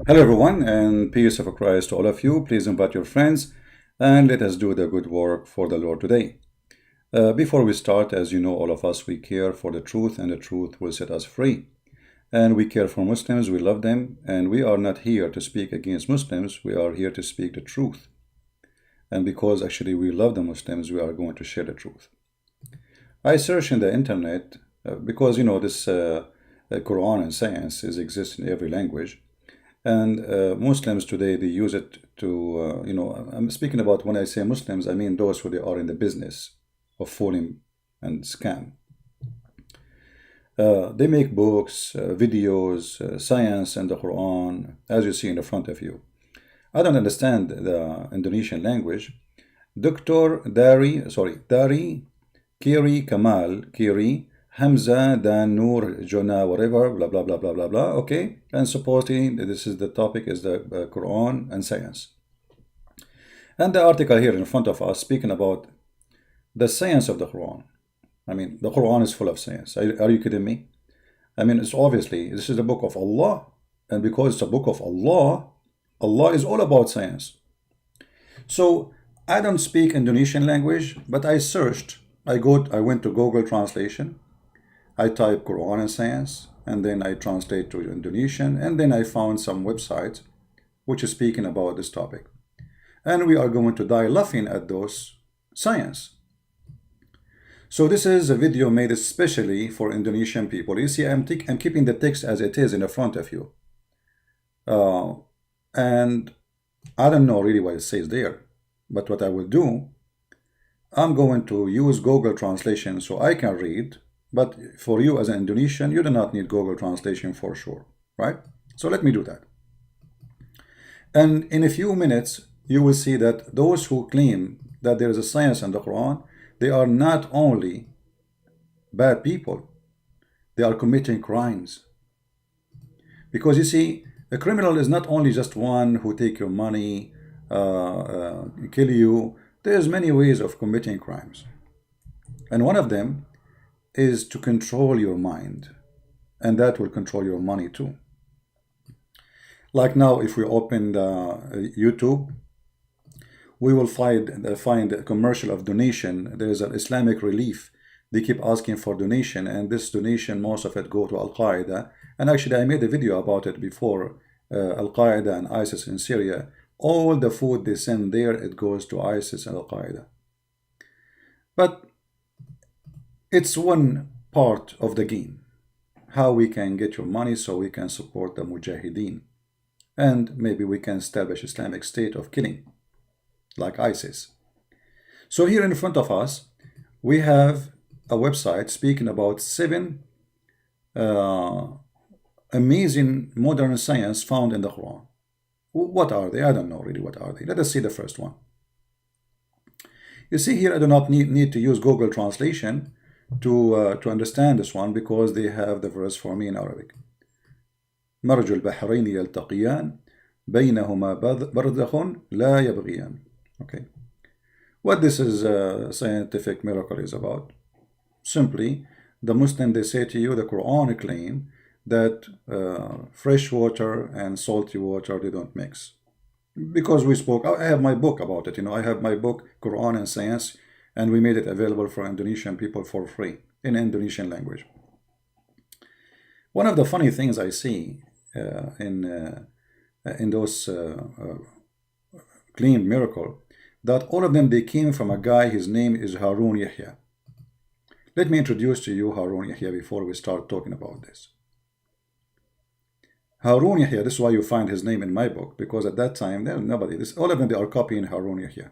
Hello everyone, and peace of Christ to all of you. Please invite your friends and let us do the good work for the Lord today. Before we start, as you know, all of us, we care for the truth, and the truth will set us free. And we care for Muslims, we love them, and we are not here to speak against Muslims, we are here to speak the truth. And because actually we love the Muslims, we are going to share the truth. I searched in the internet because you know this Quran and science exists in every language. And Muslims today, they use it to, I'm speaking about when I say Muslims, I mean those who they are in the business of fooling and scam. They make books, videos, science and the Quran, as you see in the front of you. I don't understand the Indonesian language. Dari Kiri Kamal Kiri Hamza Dan Nur Jona whatever blah blah blah blah blah blah. Okay, and supposedly this is the topic is the Quran and science. And the article here in front of us speaking about the science of the Quran. I mean, the Quran is full of science. Are you kidding me? I mean, it's obviously this is the book of Allah, and because it's a book of Allah, Allah is all about science. So I don't speak Indonesian language, but I searched. I went to Google Translation. I type Quran and science, and then I translate to Indonesian, and then I found some websites which is speaking about this topic. And we are going to die laughing at those science. So this is a video made especially for Indonesian people. You see, I'm keeping the text as it is in the front of you. And I don't know really what it says there, but what I will do, I'm going to use Google Translation so I can read. But for you as an Indonesian, you do not need Google Translation for sure, right? So let me do that. And in a few minutes, you will see that those who claim that there is a science in the Quran, they are not only bad people, they are committing crimes. Because you see, a criminal is not only just one who take your money, kill you. There's many ways of committing crimes. And one of them is to control your mind, and that will control your money too. Like now, if we open YouTube, we will find a commercial of donation. There is an Islamic Relief. They keep asking for donation, and this donation, most of it go to Al-Qaeda. And actually, I made a video about it before. Al-Qaeda and ISIS in Syria. All the food they send there, it goes to ISIS and Al-Qaeda. But it's one part of the game, how we can get your money so we can support the Mujahideen, and maybe we can establish Islamic State of killing like ISIS. So here in front of us we have a website speaking about 7 amazing modern science found in the Quran. What are they? I don't know really what are they. Let us see the first one. You see here, I do not need to use Google Translation to understand this one, because they have the verse for me in Arabic. مرج البحرين يلتقيان بينهما برزخ لا يبغيان. Okay, what this is scientific miracle is about. Simply, the Muslim, they say to you, the Quran claim that fresh water and salty water, they don't mix. Because we spoke, I have my book about it, I have my book Quran and Science, and we made it available for Indonesian people for free in Indonesian language. One of the funny things I see in those claimed miracle, that all of them, they came from a guy, his name is Harun Yahya. Let me introduce to you Harun Yahya before we start talking about this. Harun Yahya, this is why you find his name in my book, because at that time, there was nobody. All of them, they are copying Harun Yahya.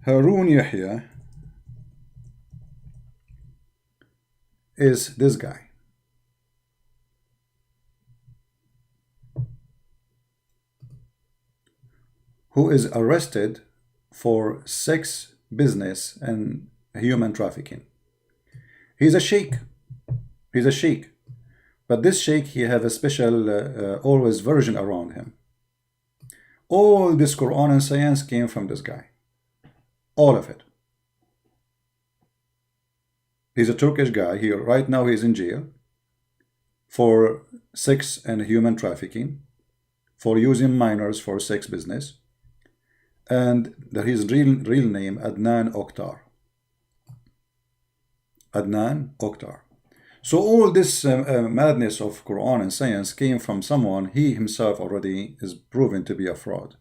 Harun Yahya is this guy. Who is arrested for sex business and human trafficking. He's a sheikh. He's a sheikh. But this sheikh, he have a special always version around him. All this Quran and science came from this guy. All of it. He's a Turkish guy here. Right now he's in jail for sex and human trafficking, for using minors for sex business, and his real name Adnan Oktar. Adnan Oktar. So all this madness of Quran and science came from someone he himself already is proven to be a fraud,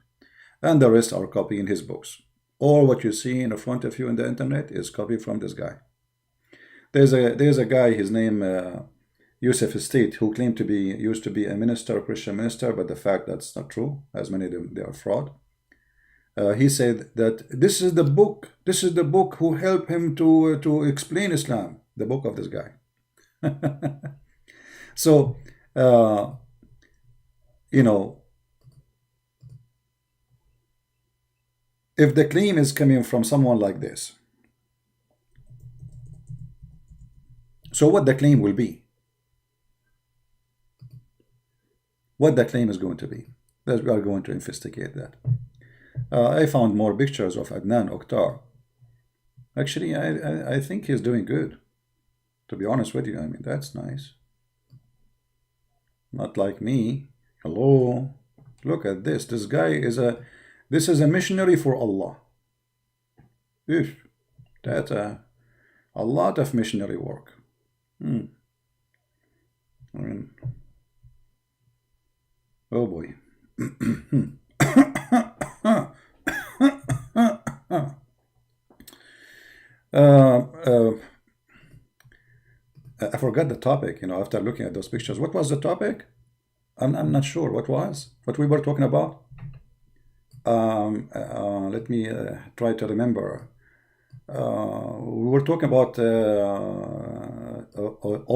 and the rest are copying his books. All what you see in front of you on the internet is copied from this guy. There's a guy, his name Yusuf State, who claimed to be used to be a minister, a Christian minister, but the fact that's not true, as many of them they are fraud. He said that this is the book who helped him to explain Islam, the book of this guy. So you know, if the claim is coming from someone like this, so what the claim will be, what the claim is going to be, that we are going to investigate that. I found more pictures of Adnan Oktar. Actually, I think he's doing good, to be honest with you. I mean, that's nice. Not like me. Hello, look at this. This guy is a missionary for Allah. That's a lot of missionary work. I mean, oh boy. I forgot the topic, after looking at those pictures. What was the topic? I'm not sure what we were talking about. Let me try to remember. We were talking about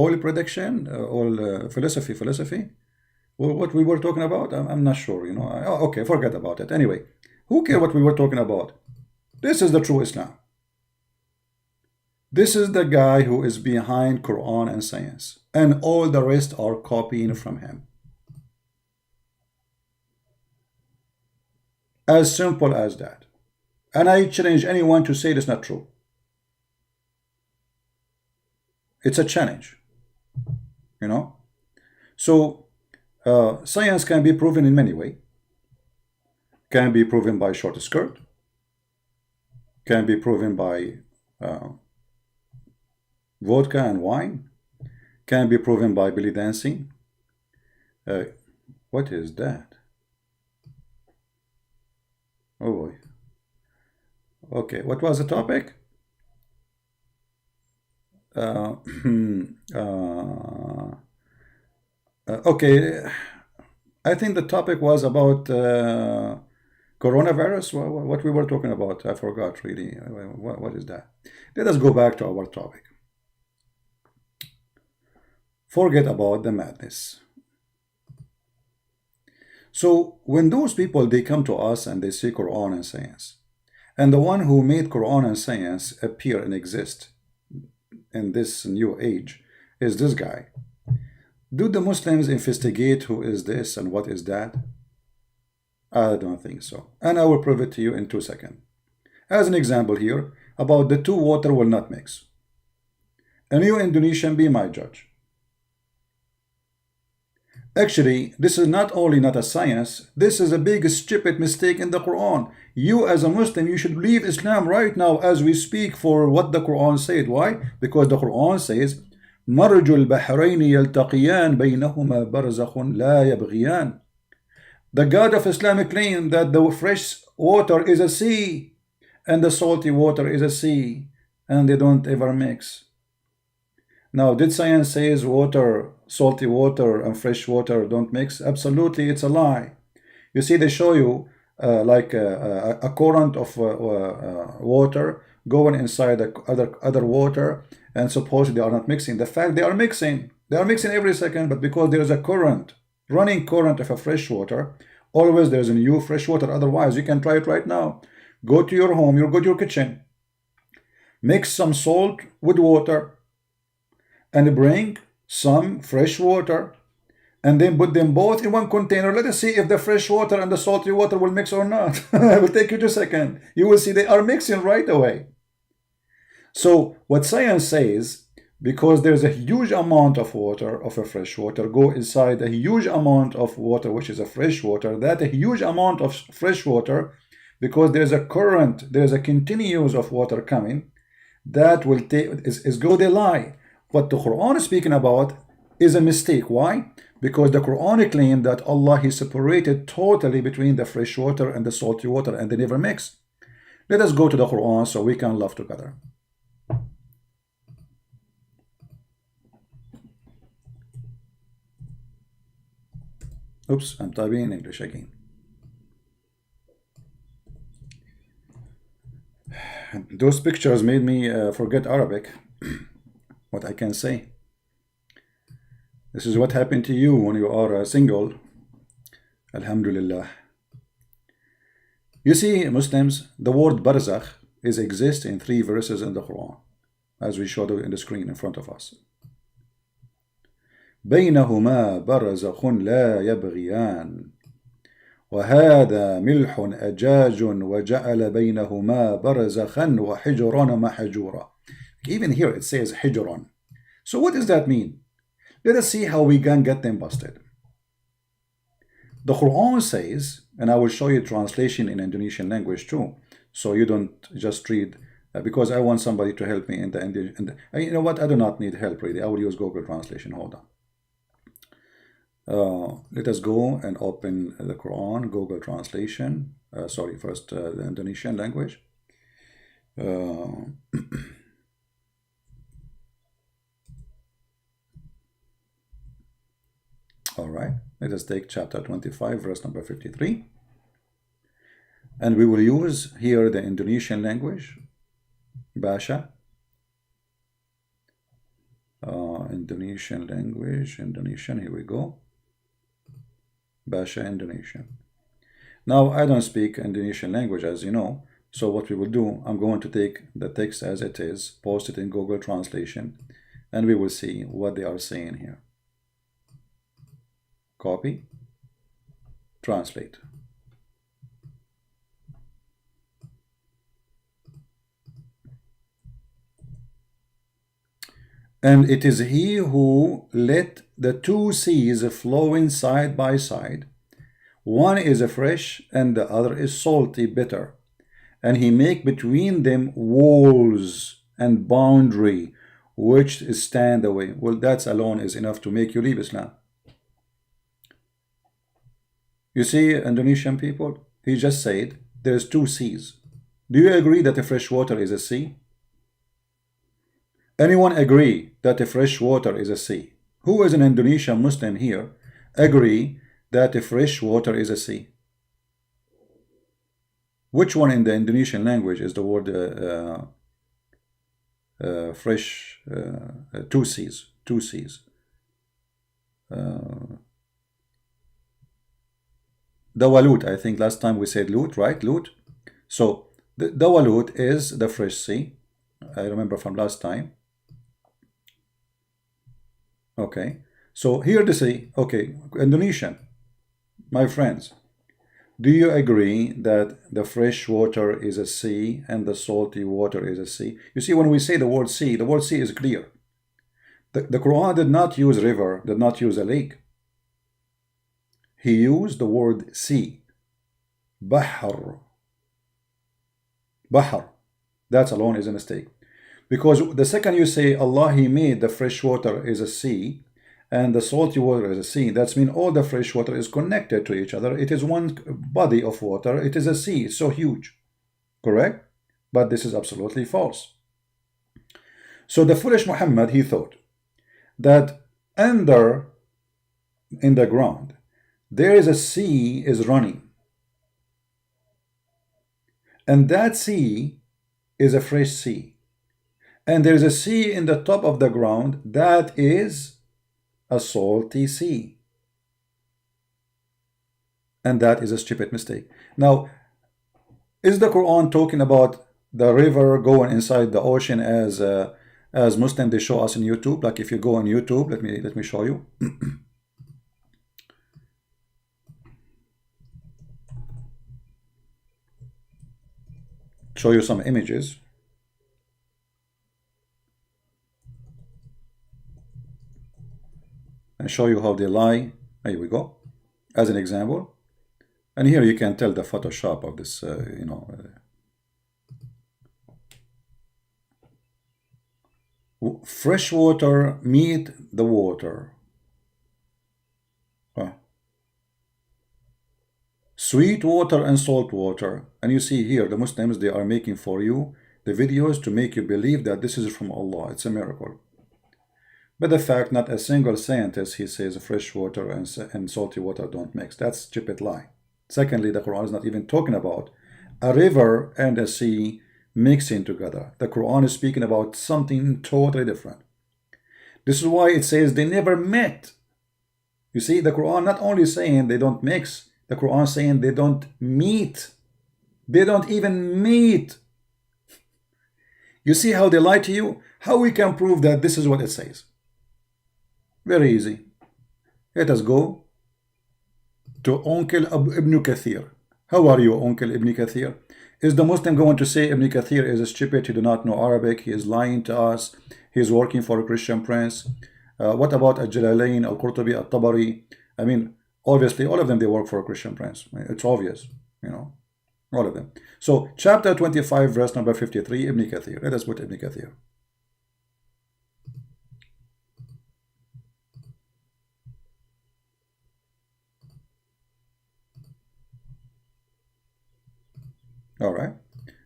oil prediction, oil philosophy. What we were talking about? I'm not sure, okay, forget about it. Anyway, who cares what we were talking about? This is the true Islam. This is the guy who is behind Quran and science, and all the rest are copying from him. As simple as that. And I challenge anyone to say it's not true. It's a challenge, So science can be proven in many ways. Can be proven by short skirt. Can be proven by vodka and wine. Can be proven by belly dancing. What is that? Oh boy. Okay, what was the topic? Okay, I think the topic was about coronavirus. What we were talking about, I forgot really. What is that? Let us go back to our topic. Forget about the madness. So when those people, they come to us and they say Quran and science, and the one who made Quran and science appear and exist in this new age is this guy, do the Muslims investigate who is this and what is that? I don't think so. And I will prove it to you in 2 seconds. As an example here, about the two water will not mix. And you Indonesian, be my judge. Actually, this is not only not a science, this is a big stupid mistake in the Quran. You as a Muslim, you should leave Islam right now as we speak for what the Quran said. Why? Because the Quran says, مَرْجُ الْبَحْرَيْنِ يَلْتَقِيَانِ بَيْنَهُمَا بَرْزَخٌ لَا يَبْغِيَانِ. The God of Islam claimed that the fresh water is a sea and the salty water is a sea, and they don't ever mix. Now, did science say water, salty water and fresh water don't mix? Absolutely, it's a lie. You see, they show you like a current of water going inside the other water, and supposedly they are not mixing. The fact they are mixing every second, but because there is a current, running current of a fresh water, always there's a new fresh water. Otherwise, you can try it right now. Go to your home, you go to your kitchen, mix some salt with water, and bring some fresh water, and then put them both in one container. Let us see if the fresh water and the salty water will mix or not. It will take you 2 seconds. You will see they are mixing right away. So what science says, Because there's a huge amount of water, of a fresh water, go inside a huge amount of water, which is a fresh water. That a huge amount of fresh water, because there's a current, there's a continuous of water coming, that will take is good a lie. What the Quran is speaking about is a mistake. Why? Because the Quran claimed that Allah, He separated totally between the fresh water and the salty water, and they never mix. Let us go to the Quran so we can love together. Oops, I'm typing in English again. Those pictures made me forget Arabic. What I can say. This is what happened to you when you are single. Alhamdulillah. You see, Muslims, the word barzakh exists in 3 verses in the Quran, as we showed in the screen in front of us. بينهما برزخ لا يبغيان وهذا ملح أجاج وجعل بينهما برزخا وحجرا محجورا. Even here it says حجرا. So what does that mean? Let us see how we can get them busted. The Quran says, and I will show you translation in Indonesian language too, so you don't just read, because I want somebody to help me in the you know what, I do not need help really. I will use Google Translation. Hold on. Let us go and open the Quran, Google Translation. Sorry, first the Indonesian language. All right, let us take chapter 25, verse number 53. And we will use here the Indonesian language, Basha. Indonesian language, Indonesian, here we go. Basha Indonesian. Now, I don't speak Indonesian language, as you know, so what we will do, I'm going to take the text as it is, post it in Google Translation, and we will see what they are saying here. Copy, translate. And it is He who let the 2 seas flowing side by side. One is fresh and the other is salty, bitter. And He make between them walls and boundary, which stand away. Well, that alone is enough to make you leave Islam. You see, Indonesian people, he just said there's 2 seas. Do you agree that the fresh water is a sea? Anyone agree that the fresh water is a sea? Who is an Indonesian Muslim here agree that the fresh water is a sea? Which one in the Indonesian language is the word fresh? 2 seas. 2 seas. Dawalut, I think last time we said Lut, right? Lut. So the Dawalut is the fresh sea. I remember from last time. Okay, so here they say, okay, Indonesian, my friends, do you agree that the fresh water is a sea and the salty water is a sea? You see, when we say the word sea is clear. The Quran did not use river, did not use a lake. He used the word sea. Bahr. Bahr. That alone is a mistake. Because the second you say Allah, He made the fresh water is a sea and the salty water is a sea, that means all the fresh water is connected to each other. It is one body of water. It is a sea. It's so huge. Correct? But this is absolutely false. So the foolish Muhammad, he thought that in the ground, there is a sea is running. And that sea is a fresh sea. And there is a sea in the top of the ground that is a salty sea. And that is a stupid mistake. Now, is the Quran talking about the river going inside the ocean as Muslims they show us in YouTube? Like if you go on YouTube, let me show you. Show you some images. show you how they lie. Here we go, as an example. And here you can tell the Photoshop of this, fresh water meet the water. Sweet water and salt water. And you see here, the Muslims, they are making for you the videos to make you believe that this is from Allah. It's a miracle. But the fact, not a single scientist, he says fresh water and salty water don't mix. That's stupid lie. Secondly, the Quran is not even talking about a river and a sea mixing together. The Quran is speaking about something totally different. This is why it says they never met. You see, the Quran not only saying they don't mix, the Quran is saying they don't meet. They don't even meet. You see how they lie to you? How we can prove that this is what it says? Very easy. Let us go to Uncle Ibn Kathir. How are you, Uncle Ibn Kathir? Is the Muslim going to say Ibn Kathir is stupid, he do not know Arabic, he is lying to us, he is working for a Christian prince? What about Al-Jalalain, Al-Qurtubi, Al-Tabari? I mean, obviously, all of them, they work for a Christian prince. It's obvious, all of them. So, chapter 25, verse number 53, Ibn Kathir. Let us put Ibn Kathir. All right,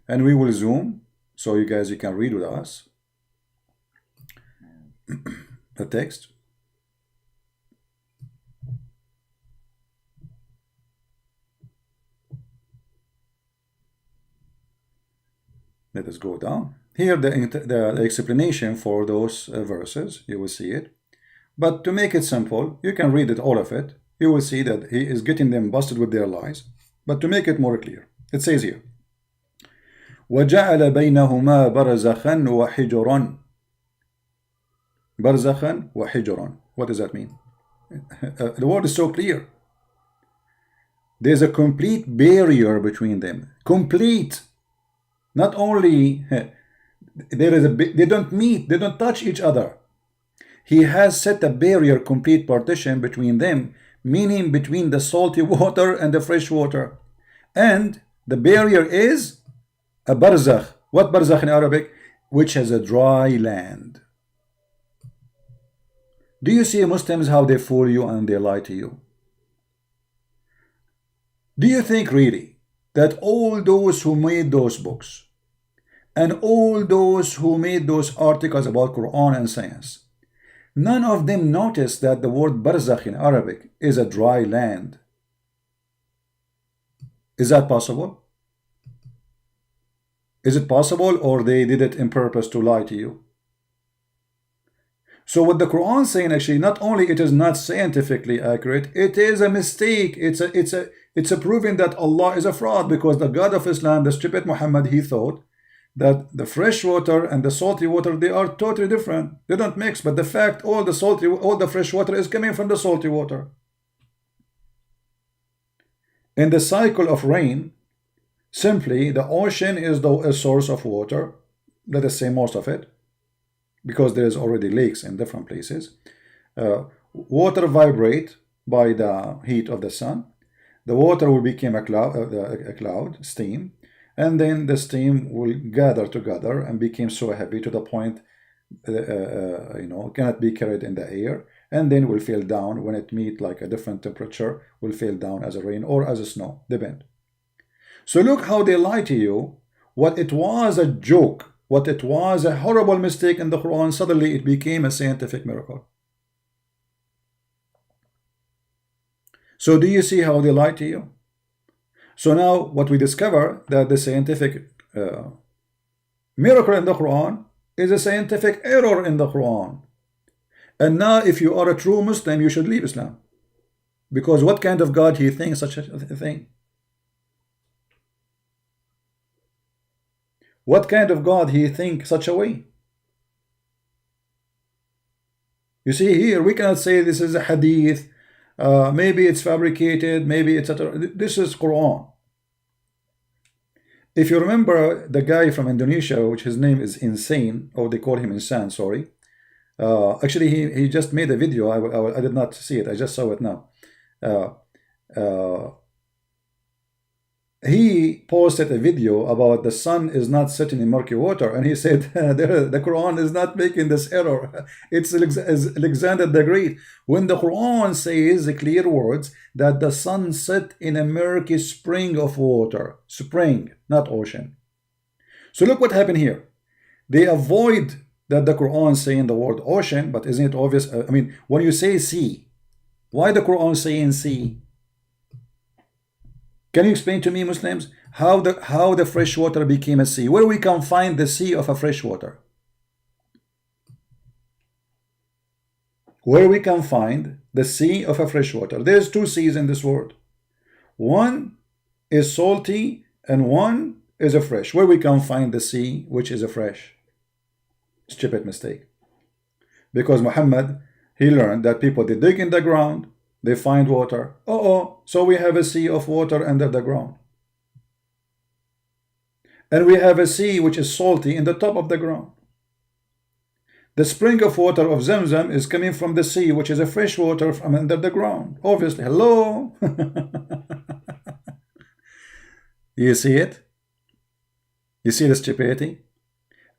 and we will zoom so you guys, you can read with us the text. Let us go down here. The explanation for those verses, you will see it. But to make it simple, you can read it, all of it. You will see that he is getting them busted with their lies. But to make it more clear, it says here, وَجَعَلَ بَيْنَهُمَا بَرْزَخًا وَحِجْرًا. بَرْزَخًا وَحِجْرًا. What does that mean? The word is so clear. There's a complete barrier between them. Complete. Not only there is they don't meet, they don't touch each other. He has set a barrier, complete partition between them, meaning between the salty water and the fresh water. And the barrier is a barzakh. What barzakh in Arabic? Which has a dry land. Do you see Muslims how they fool you and they lie to you? Do you think really that all those who made those books and all those who made those articles about Quran and science, none of them noticed that the word barzakh in Arabic is a dry land? Is that possible? Is it possible, or they did it in purpose to lie to you? So what the Quran is saying, actually, not only it is not scientifically accurate, it is a mistake. It's a proving that Allah is a fraud, because the God of Islam, the stupid Muhammad, he thought that the fresh water and the salty water, they are totally different. They don't mix. But the fact, all the fresh water is coming from the salty water. In the cycle of rain, simply the ocean is a source of water. Let us say most of it, because there is already lakes in different places. Water vibrate by the heat of the sun. The water will become a cloud, steam, and then the steam will gather together and become so heavy to the point cannot be carried in the air, and then will fall down when it meet like a different temperature, will fall down as a rain or as a snow, depend. So look how they lie to you. What it was a joke, what it was a horrible mistake in the Quran, suddenly it became a scientific miracle. So do you see how they lie to you? So now what we discover, that the scientific miracle in the Quran is a scientific error in the Quran. And now if you are a true Muslim, you should leave Islam. Because what kind of God he thinks such a thing? What kind of God he think such a way? You see here, we cannot say this is a hadith, maybe it's fabricated, maybe etc. This is Quran. If you remember the guy from Indonesia, which his name is Insane, or they call him Insan, sorry, Actually, he just made a video. I did not see it. I just saw it now. Uh, uh, he posted a video about the sun is not setting in murky water, and he said the Quran is not making this error. It's Alexander the Great. When the Quran says the clear words that the sun set in a murky spring of water, spring, not ocean. So look what happened here. They avoid that the Quran saying the word ocean, but isn't it obvious? I mean, when you say sea, why the Quran saying sea? Can you explain to me, Muslims, how the fresh water became a sea? Where we can find the sea of a fresh water? Where we can find the sea of a fresh water? There's two seas in this world. One is salty and one is a fresh. Where we can find the sea which is a fresh? Stupid mistake. Because Muhammad, he learned that people, they dig in the ground, they find water. So we have a sea of water under the ground. And we have a sea which is salty in the top of the ground. The spring of water of Zamzam is coming from the sea, which is a fresh water from under the ground. Obviously, hello? You see it? You see the stupidity?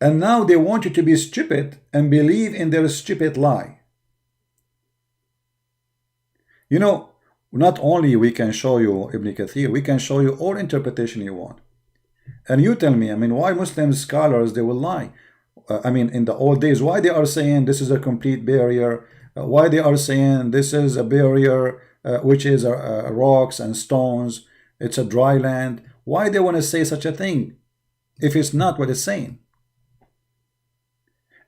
And now they want you to be stupid and believe in their stupid lie. You know, not only we can show you Ibn Kathir, we can show you all interpretation you want. And you tell me, I mean, why Muslim scholars, they will lie? I mean, in the old days, why they are saying this is a complete barrier? Why they are saying this is a barrier, which is rocks and stones, it's a dry land? Why they want to say such a thing if it's not what it's saying?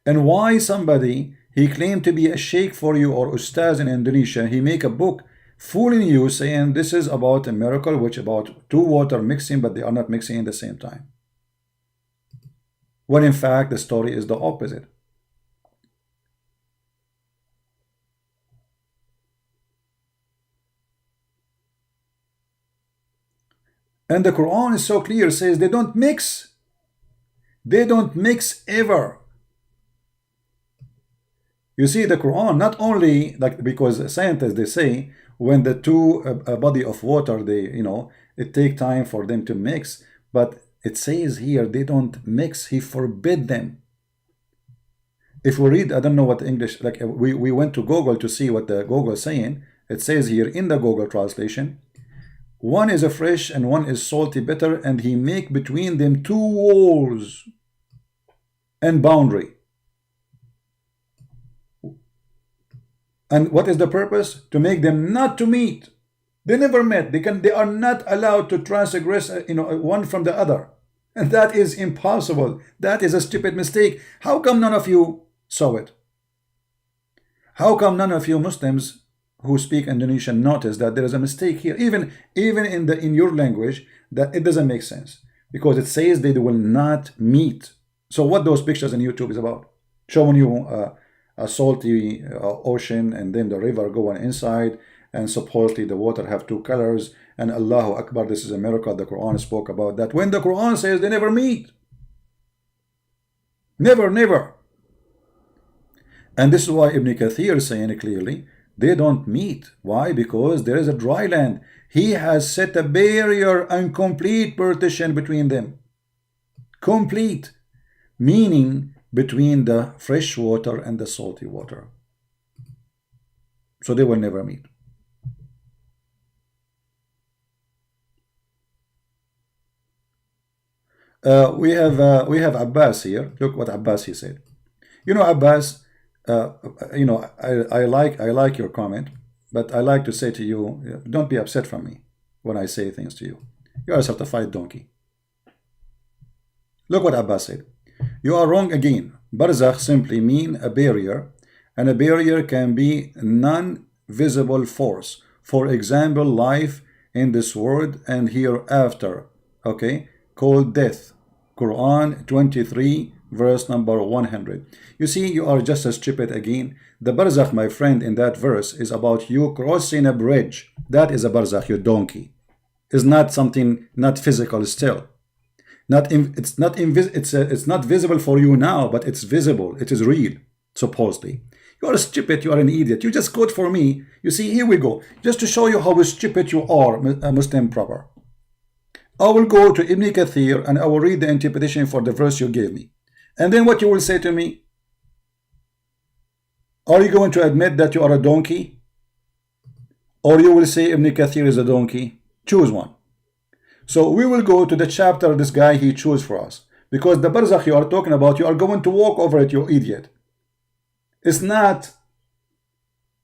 And why somebody, he claimed to be a sheikh for you or ustaz in Indonesia, he make a book fooling you saying this is about a miracle, which about two water mixing, but they are not mixing at the same time. When in fact the story is the opposite. And the Quran is so clear, says they don't mix. They don't mix ever. You see, the Quran, not only like, because scientists, they say when the two a body of water, they, you know, it take time for them to mix, but it says here they don't mix. He forbid them. If we read, I don't know what English, like we went to Google to see what the Google is saying. It says here in the Google translation, one is a fresh and one is salty bitter, and he make between them two walls and boundary. And what is the purpose? To make them not to meet. They never met. They are not allowed to transgress, one from the other. And that is impossible. That is a stupid mistake. How come none of you saw it? How come none of you Muslims who speak Indonesian notice that there is a mistake here, even in your language, that it doesn't make sense, because it says they will not meet. So what those pictures on YouTube is about, showing you a salty ocean and then the river going inside, and supposedly the water have two colors, and Allahu Akbar, this is a miracle. The Quran spoke about that, when the Quran says they never meet. Never. And this is why Ibn Kathir is saying clearly, they don't meet. Why? Because there is a dry land. He has set a barrier and complete partition between them. Complete, meaning between the fresh water and the salty water. So they will never meet. We have Abbas here. Look what Abbas he said. You know, Abbas, I like your comment, but I like to say to you, don't be upset from me when I say things to you. You are a certified donkey. Look what Abbas said. You are wrong again. Barzakh simply mean a barrier, and a barrier can be non-visible force. For example, life in this world and hereafter, okay, called death. Quran 23 verse number 100. You see, you are just as stupid again. The barzakh, my friend, in that verse is about you crossing a bridge. That is a barzakh, you donkey. It's not something, not physical still. It's not visible for you now, but it's visible. It is real. supposedly. You are stupid, you are an idiot. You just quote for me. You see, here we go. Just to show you how stupid you are, Muslim proper. I will go to Ibn Kathir and I will read the interpretation for the verse you gave me. And then what you will say to me? Are you going to admit that you are a donkey? Or you will say Ibn Kathir is a donkey? Choose one. So we will go to the chapter this guy he chose for us. Because the barzakh you are talking about, you are going to walk over it, you idiot. It's not.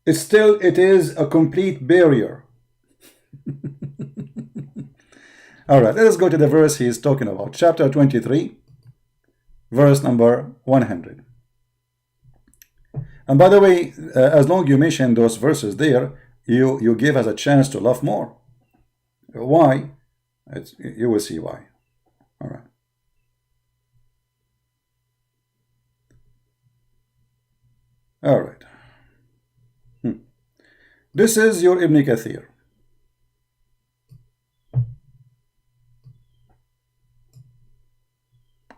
It's still, it is a complete barrier. Alright, let us go to the verse he is talking about. Chapter 23, verse number 100. And by the way, as long as you mention those verses there, you give us a chance to laugh more. Why? You will see why. Alright. Alright. This is your Ibn Kathir.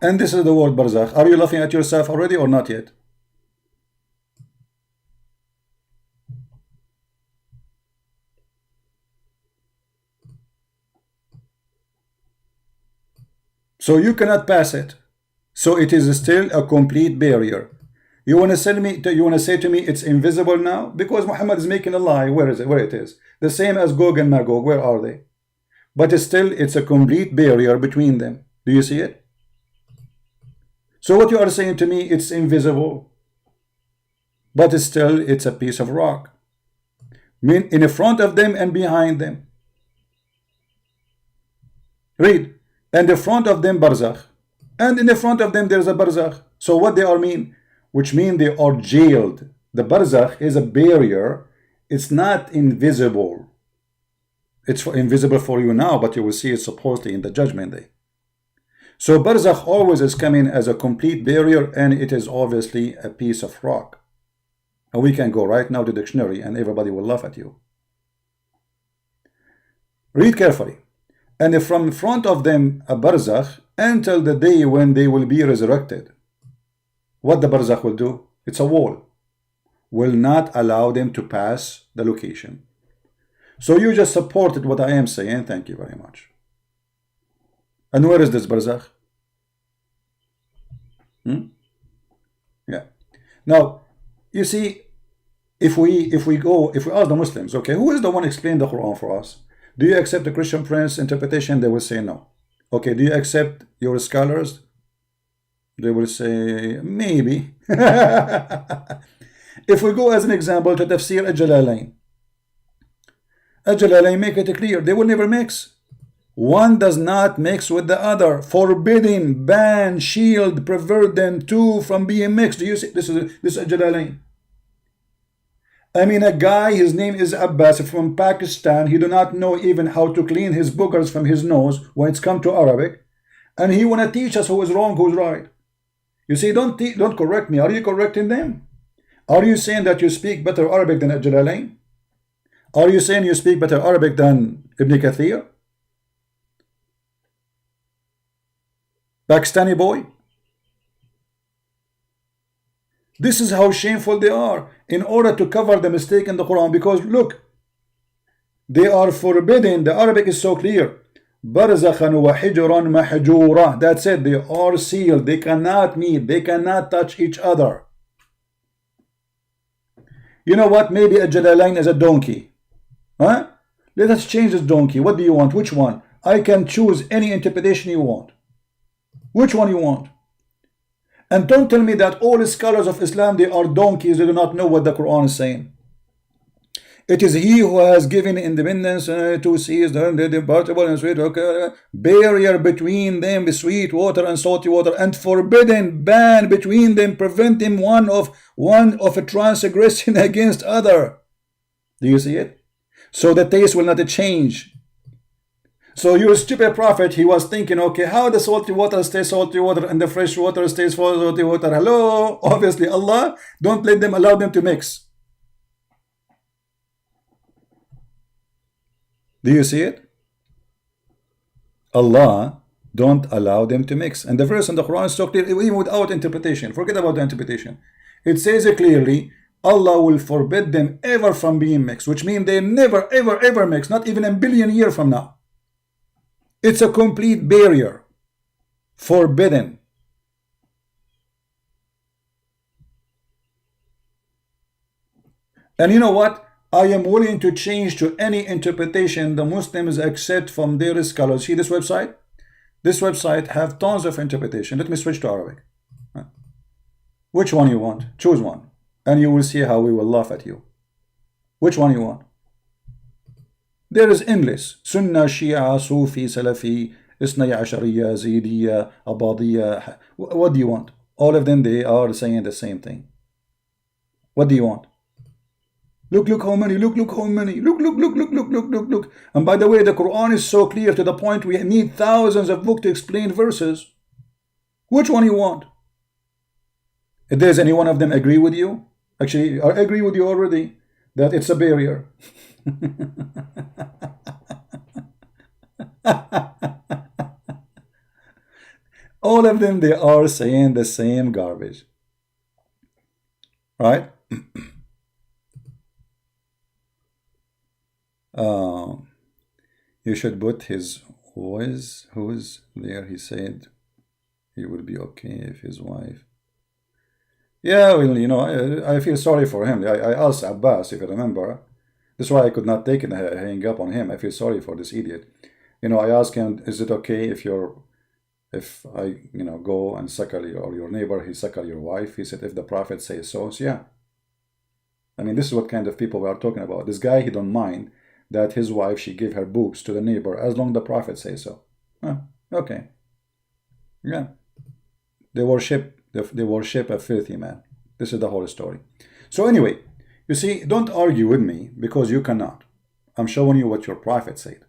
And this is the word barzakh. Are you laughing at yourself already or not yet? So you cannot pass it. So it is still a complete barrier. You want to say to me it's invisible now? Because Muhammad is making a lie. Where is it? Where it is? The same as Gog and Magog. Where are they? But it's a complete barrier between them. Do you see it? So what you are saying to me, it's invisible. But it's a piece of rock. In front of them and behind them. Read. And in front of them barzakh. And in the front of them there's a barzakh. So what they are mean? Which mean they are jailed. The barzakh is a barrier. It's not invisible. It's invisible for you now, but you will see it supposedly in the judgment day. So barzakh always is coming as a complete barrier, and it is obviously a piece of rock. And we can go right now to the dictionary and everybody will laugh at you. Read carefully. And from front of them a barzakh until the day when they will be resurrected. What the barzakh will do? It's a wall. Will not allow them to pass the location. So you just supported what I am saying. Thank you very much. And where is this barzakh? Yeah. Now, you see, if we ask the Muslims, okay, who is the one explaining the Quran for us? Do you accept the Christian Prince interpretation? They will say no. Okay, do you accept your scholars? They will say maybe. If we go as an example to Tafsir Al-Jalalain, Al-Jalalain make it clear they will never mix. One does not mix with the other. Forbidden, ban, shield, prevent them two from being mixed. Do you see? This is Al-Jalalain. I mean, a guy, his name is Abbas from Pakistan. He do not know even how to clean his boogers from his nose when it's come to Arabic. And he want to teach us who is wrong, who's right. You see, don't correct me. Are you correcting them? Are you saying that you speak better Arabic than Al-Jalalain? Are you saying you speak better Arabic than Ibn Kathir? Pakistani boy? This is how shameful they are in order to cover the mistake in the Quran. Because look, they are forbidden. The Arabic is so clear. Barzakhan wa hijran mahjura. That's it. They are sealed. They cannot meet. They cannot touch each other. You know what? Maybe a Jalalain is a donkey. Huh? Let us change this donkey. What do you want? Which one? I can choose any interpretation you want. Which one you want? And don't tell me that all scholars of Islam, they are donkeys. They do not know what the Quran is saying. It is he who has given independence to seas, the departable and sweet, okay, barrier between them, sweet water and salty water, and forbidden, ban between them, preventing one of a transgression against other. Do you see it? So the taste will not change. So your stupid prophet, he was thinking, okay, how the salty water stays salty water and the fresh water stays salty water? Hello? Obviously, Allah, don't let them allow them to mix. Do you see it? Allah don't allow them to mix. And the verse in the Quran is so clear, even without interpretation. Forget about the interpretation. It says clearly, Allah will forbid them ever from being mixed, which means they never, ever, ever mix, not even a billion years from now. It's a complete barrier. Forbidden. And you know what? I am willing to change to any interpretation the Muslims accept from their scholars. See this website? This website have tons of interpretation. Let me switch to Arabic. Which one you want? Choose one. And you will see how we will laugh at you. Which one you want? There is endless. Sunnah, Shia, Sufi, Salafi, Isnai Ashariya, Zaydiya, Abadiya. What do you want? All of them, they are saying the same thing. What do you want? Look how many, look how many, look. And by the way, the Quran is so clear to the point we need thousands of books to explain verses. Which one you want? If there's any one of them agree with you, actually, I agree with you already that it's a barrier. All of them, they are saying the same garbage. Right? You should put his voice, who's there, he said he would be okay if his wife. Yeah, well, you know, I feel sorry for him. I asked Abbas, if you remember. That's why I could not take it and hang up on him. I feel sorry for this idiot. You know, I asked him, is it okay if I, you know, go and suckle your neighbor, he suckle your wife? He said, if the Prophet says so, yeah. I mean, this is what kind of people we are talking about. This guy, he don't mind that his wife, she gave her boobs to the neighbor as long as the Prophet says so. Okay. Yeah. They worship a filthy man. This is the whole story. So anyway, you see, don't argue with me because you cannot. I'm showing you what your Prophet said.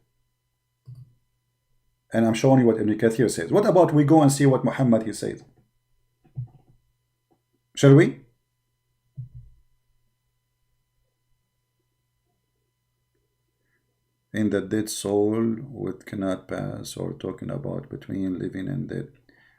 And I'm showing you what Ibn Kathir says. What about we go and see what Muhammad he said? Shall we? In the dead soul, what cannot pass, or talking about between living and dead.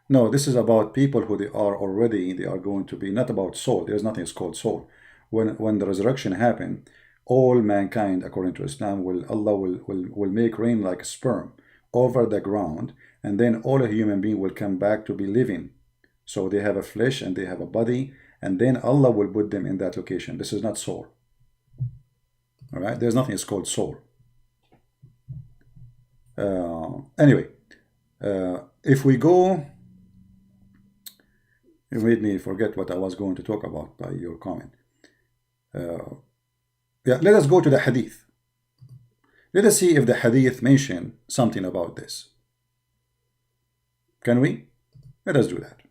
No, this is about people who they are already, they are going to be, not about soul. There's nothing called soul. When the resurrection happen, all mankind, according to Islam, Allah will make rain like sperm over the ground, and then all a human being will come back to be living. So they have a flesh and they have a body, and then Allah will put them in that location. This is not soul. All right, there's nothing called soul. Anyway, if we go, you made me forget what I was going to talk about by your comment. Yeah, let us go to the hadith. Let us see if the hadith mention something about this. Can we? Let us do that.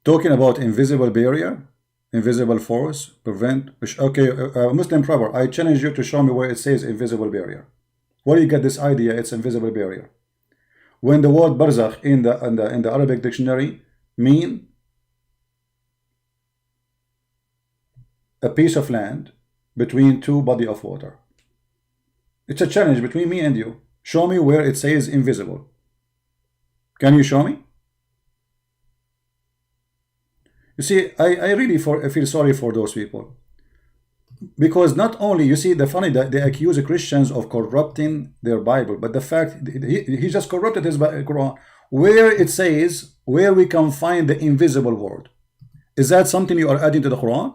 Talking about invisible barrier, invisible force, prevent. Okay, Muslim proverb. I challenge you to show me where it says invisible barrier. Where do you get this idea? It's invisible barrier. When the word barzakh in the Arabic dictionary mean a piece of land between two body of water. It's a challenge between me and you. Show me where it says invisible. Can you show me? You see, I really feel sorry for those people. Because not only, you see, the funny that they accuse the Christians of corrupting their Bible, but the fact he just corrupted his Quran. Where it says, where we can find the invisible word. Is that something you are adding to the Quran?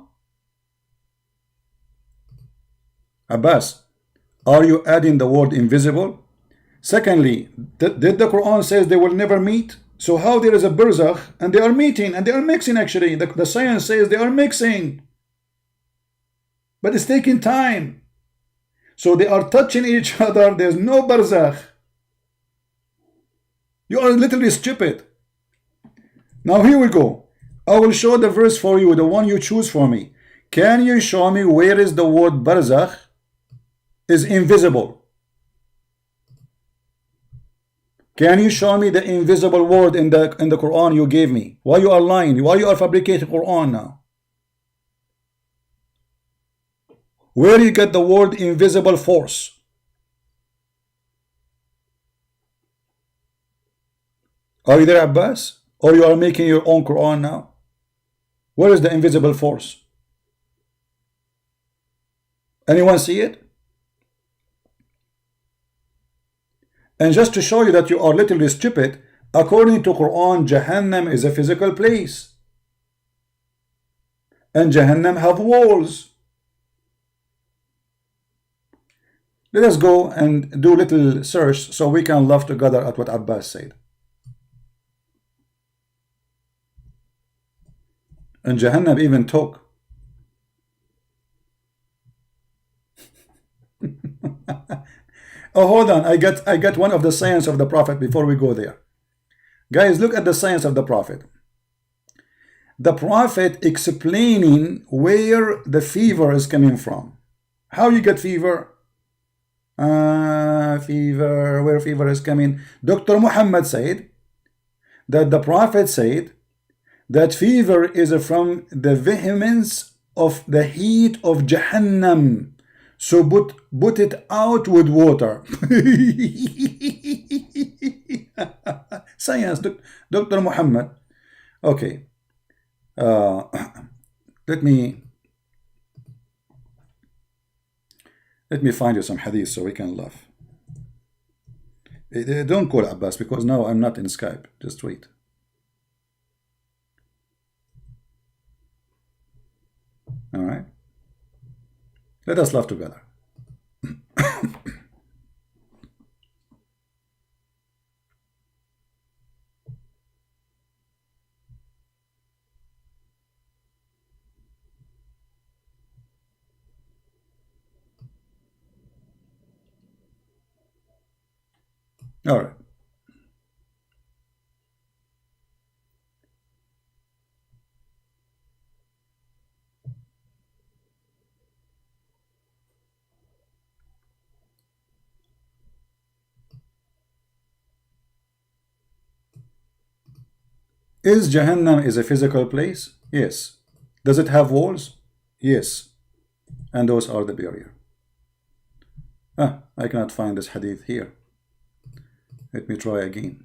Abbas, are you adding the word invisible? Secondly, did the Quran says they will never meet? So how there is a barzakh and they are meeting and they are mixing actually. The science says they are mixing. But it's taking time. So they are touching each other. There's no barzakh. You are literally stupid. Now here we go. I will show the verse for you, the one you choose for me. Can you show me where is the word barzakh is invisible? Can you show me the invisible word in the Quran you gave me? Why you are lying? Why you are fabricating Quran now? Where you get the word invisible force? Are you there, Abbas? Or you are making your own Quran now? Where is the invisible force? Anyone see it? And just to show you that you are literally stupid, according to Quran, Jahannam is a physical place. And Jahannam have walls. Let us go and do a little search so we can laugh together at what Abbas said. And Jahannam even talk. Oh, hold on. I got one of the sayings of the Prophet before we go there. Guys, look at the sayings of the Prophet. The Prophet explaining where the fever is coming from. How you get fever? Fever, where fever is coming. Dr. Muhammad said that the Prophet said that fever is from the vehemence of the heat of Jahannam. So put it out with water. Science, Dr. Muhammad. Okay. Let me find you some hadith so we can laugh. Don't call Abbas because now I'm not in Skype. Just wait. All right. Let us laugh together. All right. Is Jahannam is a physical place? Yes. Does it have walls? Yes. And those are the barrier. I cannot find this hadith here. Let me try again.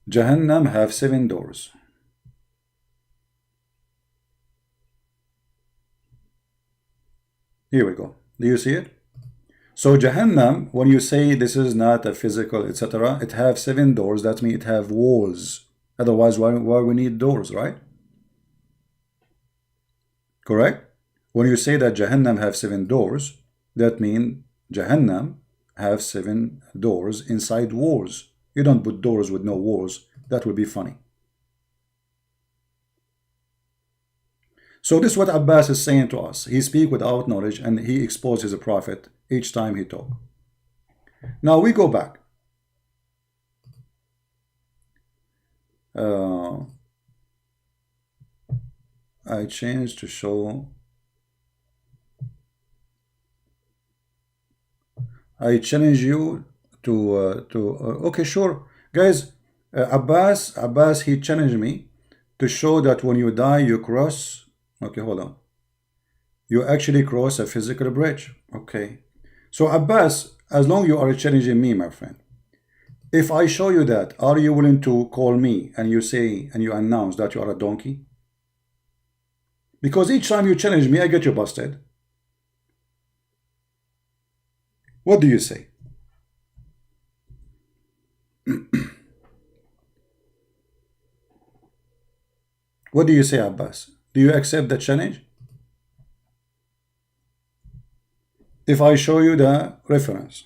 Jahannam have 7 doors. Here we go. Do you see it? So Jahannam, when you say this is not a physical, etc., it have 7 doors. That means it have walls. Otherwise, why we need doors, right? Correct? When you say that Jahannam have 7 doors, that means Jahannam have 7 doors inside walls. You don't put doors with no walls. That would be funny. So this is what Abbas is saying to us. He speaks without knowledge and he exposes a prophet each time he talk. Now we go back. I changed to show. I challenge you to okay, sure, guys. Abbas, he challenged me to show that when you die, you cross. Okay, hold on. You actually cross a physical bridge. Okay. So Abbas, as long you are challenging me, my friend, if I show you that, are you willing to call me and you say and you announce that you are a donkey? Because each time you challenge me, I get you busted. What do you say? What do you say, Abbas? Do you accept the challenge? If I show you the reference,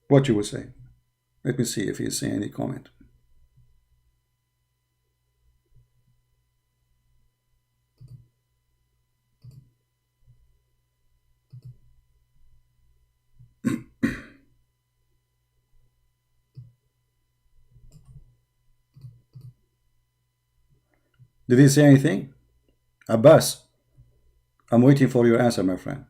what you will say? Let me see if you see any comment. Did he say anything? Abbas, I'm waiting for your answer, my friend.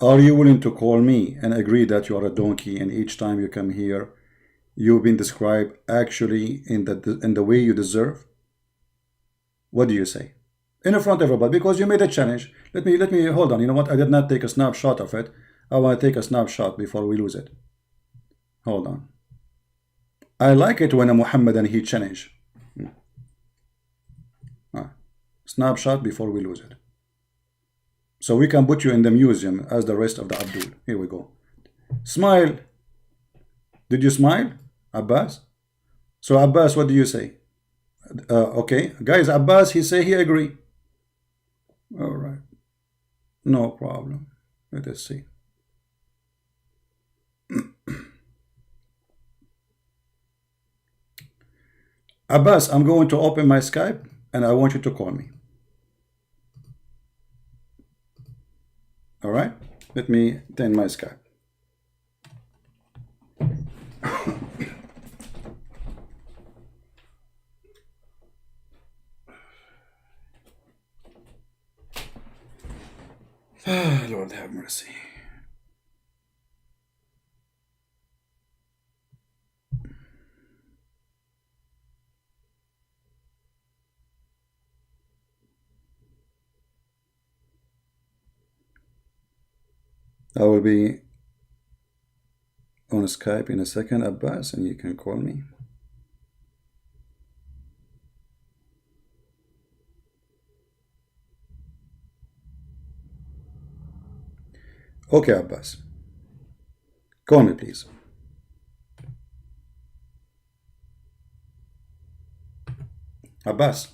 Are you willing to call me and agree that you are a donkey, and each time you come here, you've been described actually in the way you deserve? What do you say? In front of everybody, because you made a challenge. Let me hold on. You know what? I did not take a snapshot of it. I want to take a snapshot before we lose it. Hold on. I like it when a Muhammad and he challenge. Snapshot before we lose it. So we can put you in the museum as the rest of the Abdul. Here we go. Smile. Did you smile, Abbas? So Abbas, what do you say? Okay, guys, Abbas, he say he agree. All right, no problem. Let us see. Abbas, I'm going to open my Skype and I want you to call me. All right, let me turn my Skype. Lord have mercy. I will be on Skype in a second, Abbas, and you can call me. Okay, Abbas. Call me, please. Abbas.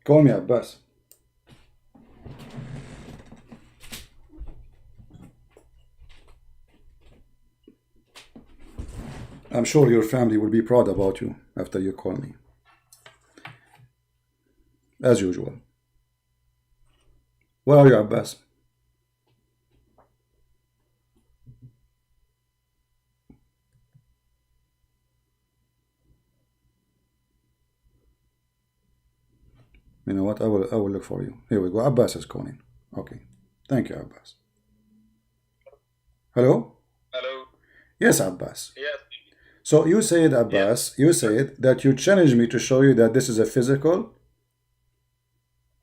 Call me, Abbas. I'm sure your family will be proud about you after you call me. As usual. Where are you, Abbas? You know what? I will look for you. Here we go. Abbas is calling. Okay. Thank you, Abbas. Hello? Hello. Yes, Abbas. Yes. So you said, Abbas, you said that you challenged me to show you that this is a physical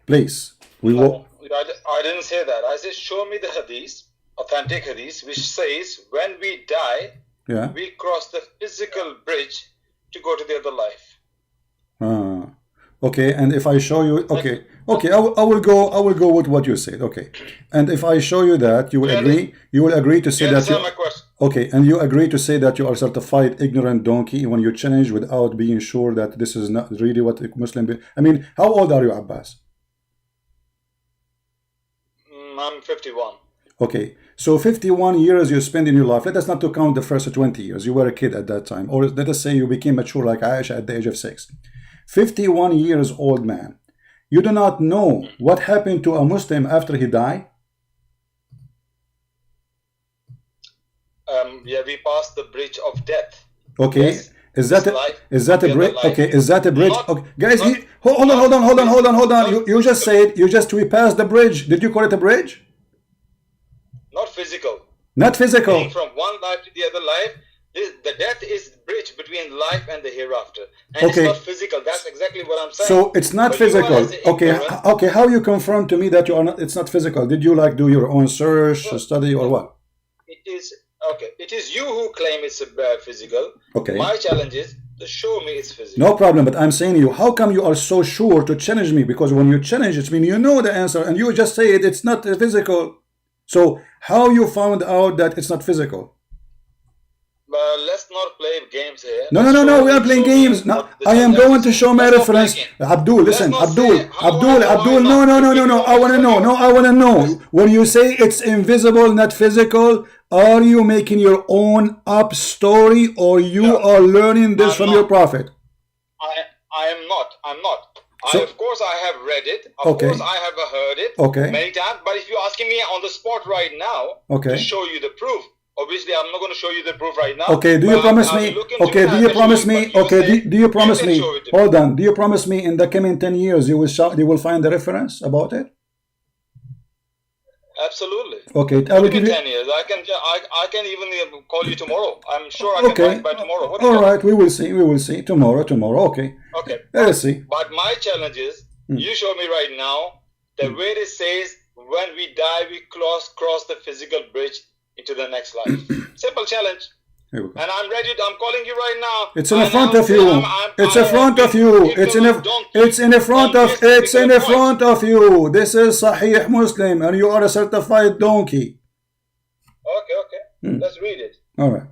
place. I didn't say that. I said, show me the hadith, authentic hadith, which says when we die, we cross the physical bridge to go to the other life. Okay, and if I show you, okay, I will go with what you said. Okay, and if I show you that, you will agree. You will agree to say that you. My question. Okay, and you agree to say that you are certified ignorant donkey when you challenge without being sure that this is not really what a Muslim. I mean, how old are you, Abbas? I'm 51. Okay, so 51 years you spend in your life. Let us not to count the first 20 years. You were a kid at that time, or let us say you became mature like Aisha at the age of 6. 51 years old man. You do not know what happened to a Muslim after he died? Yeah, we passed the bridge of death. Okay, yes. Is that a bridge? Okay, is that a bridge? Okay, guys, hold on. You just said we passed the bridge. Did you call it a bridge? Not physical. Not physical. Being from one life to the other life. The death is the bridge between life and the hereafter, and it's not physical. That's exactly what I'm saying. So it's not physical. Okay. How you confirm to me that you are not? It's not physical. Did you like do your own search, study, or what? It is okay. It is you who claim it's physical. Okay. My challenge is to show me it's physical. No problem. But I'm saying you. How come you are so sure to challenge me? Because when you challenge, it means you know the answer, and you just say it's not physical. So how you found out that it's not physical? But let's not play games here. No. We are playing games. No, I am going to show my reference. Abdul, listen. Abdul. No. I want to know. No, I want to know. When you say it's invisible, not physical, are you making your own up story, or you are learning this from your prophet? I am not. I'm not. Of course, I have read it. Of course, I have heard it many times. But if you're asking me on the spot right now to show you the proof, obviously I'm not going to show you the proof right now. Okay, do you promise me? Okay, do you promise me? Okay, do you promise me? Hold on. Do you promise me in the coming 10 years you will find the reference about it? Absolutely. Okay, I will give you 10 years. I can even call you tomorrow. I'm sure I can find by tomorrow. All right, we will see. We will see tomorrow. Okay. Okay. Let's see. But my challenge is, you show me right now the way it says when we die we cross the physical bridge into the next life. Simple challenge. Here we go. And I'm ready. I'm calling you right now. It's in front of you. It's in front of you. It's in front of you. This is Sahih Muslim, and you are a certified donkey. Okay. Let's read it. All right.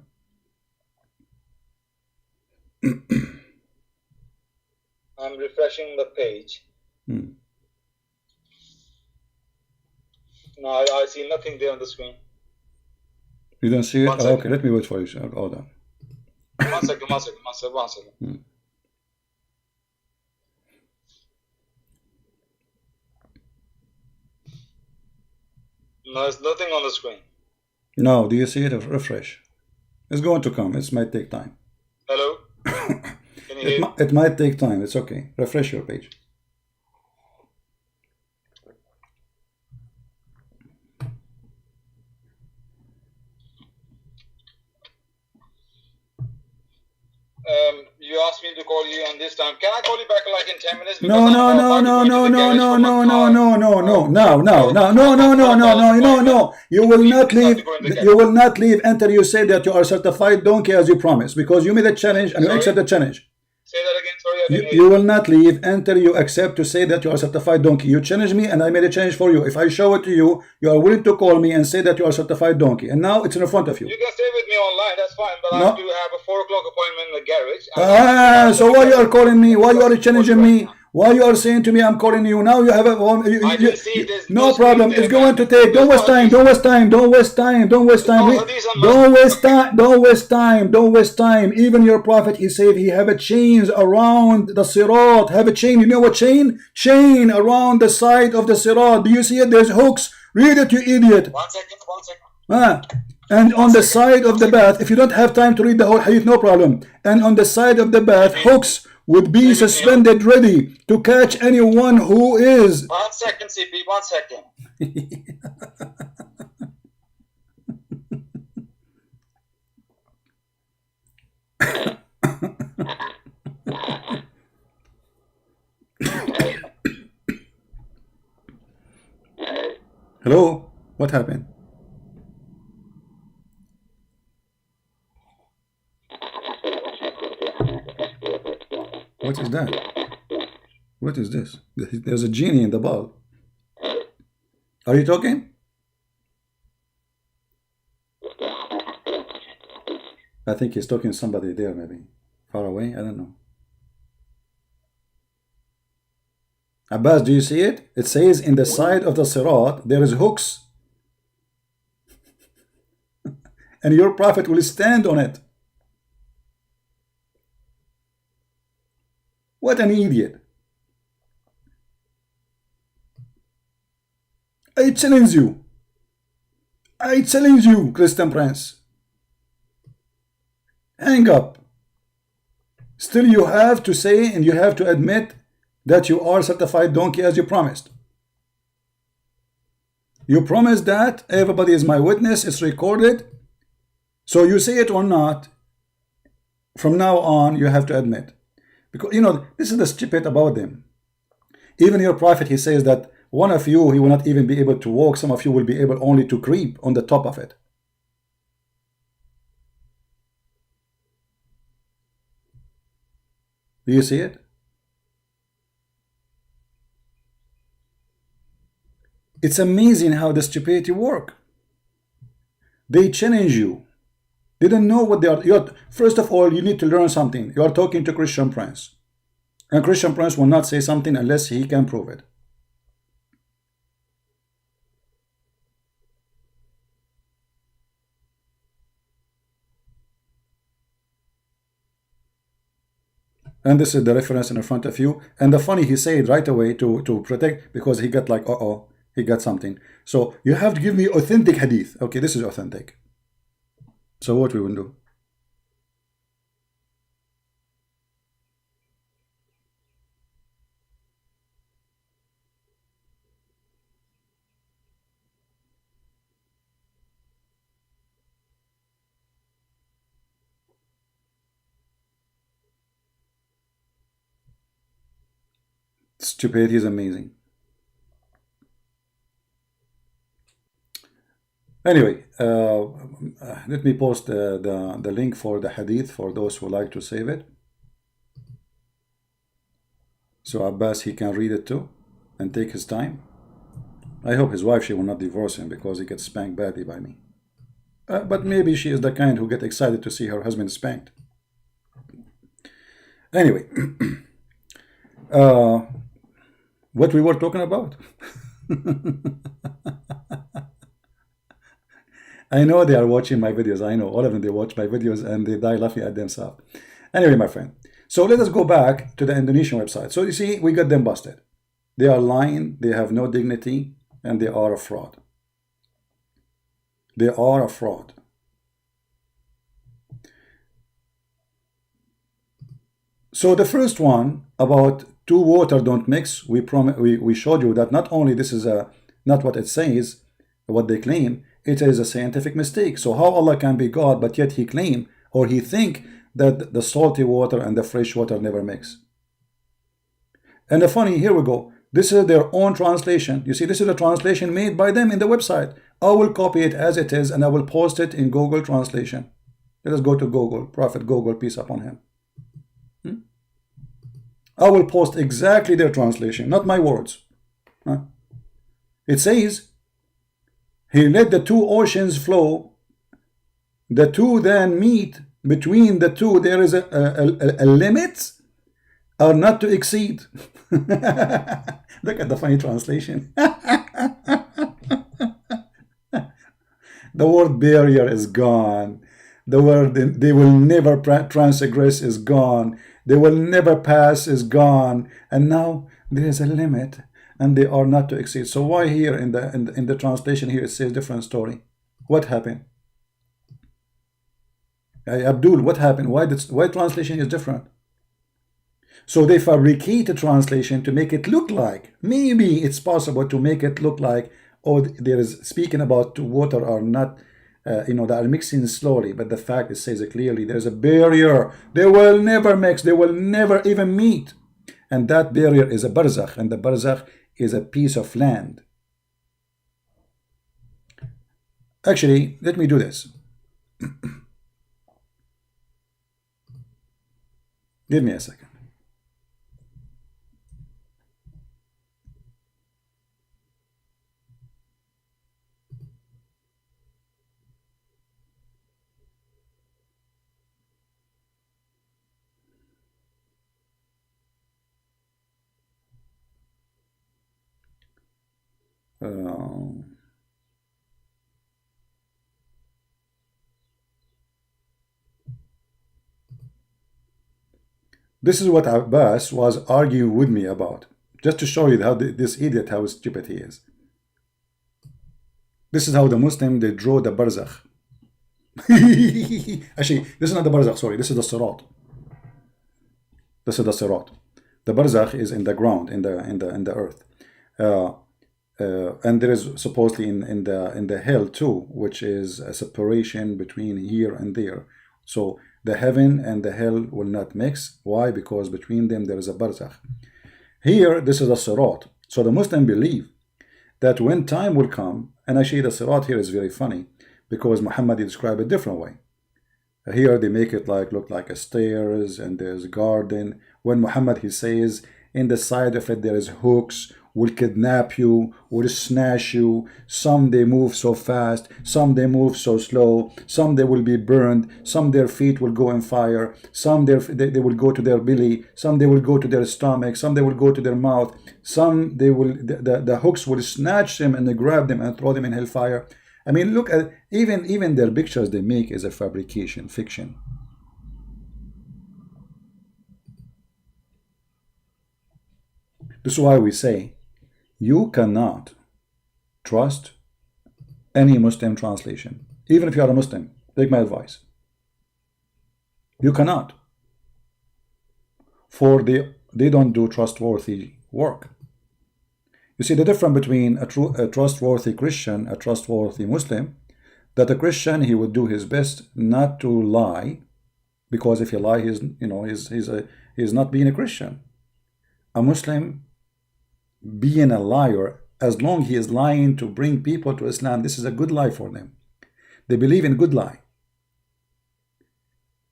I'm refreshing the page. No, I see nothing there on the screen. You don't see it? Oh, okay, let me wait for you. Hold on. One second. No, there's nothing on the screen. No, do you see it? Refresh. It's going to come. It might take time. Hello? Can you hear? It might take time. It's okay. Refresh your page. You asked me to call you on this time. Can I call you back like in 10 minutes? No. You will not leave until you say that you are certified donkey as you promised, because you made a challenge and you accept the challenge. Say that again. Sorry, you will not leave until you accept to say that you are certified donkey. You challenged me and I made a challenge for you. If I show it to you, you are willing to call me and say that you are certified donkey. And now it's in front of you. You can stay with me online, that's fine. But I have to have a 4 o'clock appointment in the garage. So why you are calling me? Why you are challenging me? Why you are saying to me I'm calling you? Now you have a no problem. It's going to take. Don't waste time. Even your prophet, he said he have a chains around the sirat. Have a chain. You know what chain? Chain around the side of the sirat. Do you see it? There's hooks. Read it, you idiot. 1 second. And on the side of the bath, if you don't have time to read the whole hadith, no problem. And on the side of the bath, hooks would be suspended ready to catch anyone who is. 1 second, CP, 1 second. Hello? What happened? What is that? What is this? There's a genie in the ball. Are you talking? I think he's talking to somebody there, maybe. Far away? I don't know. Abbas, do you see it? It says in the side of the sirat, there is hooks. And your prophet will stand on it. What an idiot. I challenge you. Christian Prince. Hang up. Still you have to say and you have to admit that you are certified donkey as you promised. You promised that. Everybody is my witness. It's recorded. So you say it or not, from now on you have to admit. Because, you know, this is the stupid about them. Even your prophet, he says that one of you, he will not even be able to walk. Some of you will be able only to creep on the top of it. Do you see it? It's amazing how the stupidity work. They challenge you. They don't know what they are. First of all, you need to learn something. You are talking to Christian Prince. And Christian Prince will not say something unless he can prove it. And this is the reference in front of you. And the funny, he said right away to protect, because he got like, uh-oh, he got something. So you have to give me authentic hadith. Okay, this is authentic. So what we will do? Stupidity is amazing. Anyway, let me post the link for the hadith for those who like to save it. So Abbas, he can read it too and take his time. I hope his wife, she will not divorce him because he gets spanked badly by me. But maybe she is the kind who get excited to see her husband spanked. Anyway, what we were talking about? I know they are watching my videos. I know all of them, they watch my videos and they die laughing at themselves. Anyway, my friend. So let us go back to the Indonesian website. So you see, we got them busted. They are lying, they have no dignity, and they are a fraud. They are a fraud. So the first one about two water don't mix, we showed you that not only this is not what it says, what they claim, it is a scientific mistake. So how Allah can be God, but yet he claim or he think that the salty water and the fresh water never mix. And the funny, here we go. This is their own translation. You see, this is a translation made by them in the website. I will copy it as it is and I will post it in Google Translation. Let us go to Google, Prophet Google, peace upon him. I will post exactly their translation, not my words. It says, he let the two oceans flow, the two then meet, between the two there is a limit or not to exceed. Look at the funny translation. The word barrier is gone. The word they will never transgress is gone. They will never pass is gone. And now there is a limit and they are not to exceed. So why here in the translation here it says different story? What happened? Abdul, what happened? Why translation is different? So they fabricate a translation to make it look like, maybe it's possible to make it look like, oh, there is speaking about water are not, they are mixing slowly, but the fact it says it clearly, there's a barrier. They will never mix, they will never even meet. And that barrier is a barzakh, and the barzakh is a piece of land. Actually, let me do this. Give me a second. This is what Abbas was arguing with me about, just to show you how this idiot, how stupid he is. This is how the Muslim, they draw the barzakh. Actually, this is not the barzakh, sorry, this is the sirat. This is the sirat. The barzakh is in the ground, in the earth. And there is supposedly in the hell too, which is a separation between here and there. So the heaven and the hell will not mix. Why? Because between them there is a barzakh. Here, this is a sirat. So the Muslim believe that when time will come, and actually the sirat here is very funny because Muhammad described it a different way. Here they make it look like a stairs and there's a garden. When Muhammad, he says in the side of it there is hooks, will kidnap you, will snatch you. Some they move so fast, some they move so slow, some they will be burned, some their feet will go in fire, some they will go to their belly, some they will go to their stomach, some they will go to their mouth, some they will the hooks will snatch them and they grab them and throw them in hellfire. I mean, look at even their pictures they make is a fabrication, fiction. This is why we say you cannot trust any Muslim translation. Even if you are a Muslim, take my advice. You cannot. For they don't do trustworthy work. You see the difference between a trustworthy Christian, a trustworthy Muslim, that a Christian, he would do his best not to lie, because if you lie, he's not being a Christian. A Muslim being a liar, as long he is lying to bring people to Islam, this is a good lie for them. They believe in good lie.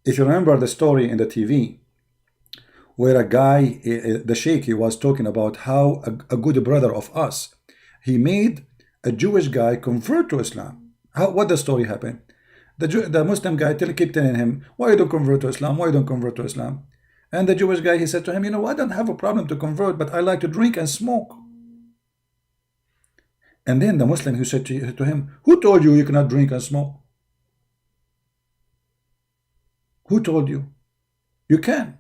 If you remember the story in the TV, where a guy, the sheikh, he was talking about how a good brother of us, he made a Jewish guy convert to Islam. What the story happened? The Muslim guy kept telling him, why you don't convert to Islam? Why you don't convert to Islam? And the Jewish guy, he said to him, I don't have a problem to convert, but I like to drink and smoke. And then the Muslim, who said to him, who told you you cannot drink and smoke? Who told you? You can.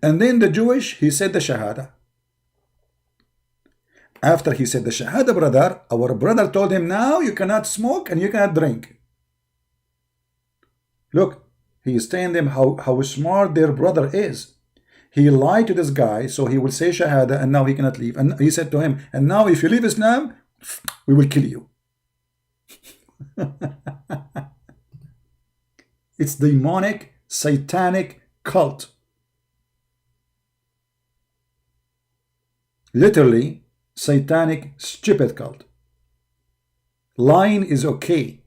And then the Jewish, he said the Shahada. After he said the Shahada, brother, our brother told him, now you cannot smoke and you cannot drink. Look, he is telling them how smart their brother is. He lied to this guy, so he will say Shahada, and now he cannot leave. And he said to him, and now if you leave Islam, we will kill you. It's demonic, satanic cult. Literally, satanic, stupid cult. Lying is okay,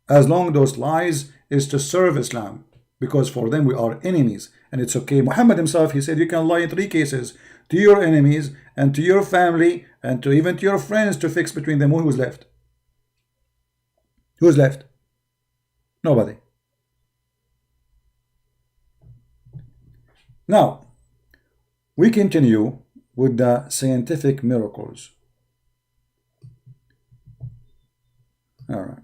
as long those lies is to serve Islam, because for them we are enemies, and it's okay. Muhammad himself, he said you can lie in 3 cases: to your enemies, and to your family, and to even to your friends, to fix between them. Who's left? Who's left? Nobody. Now, we continue with the scientific miracles. All right.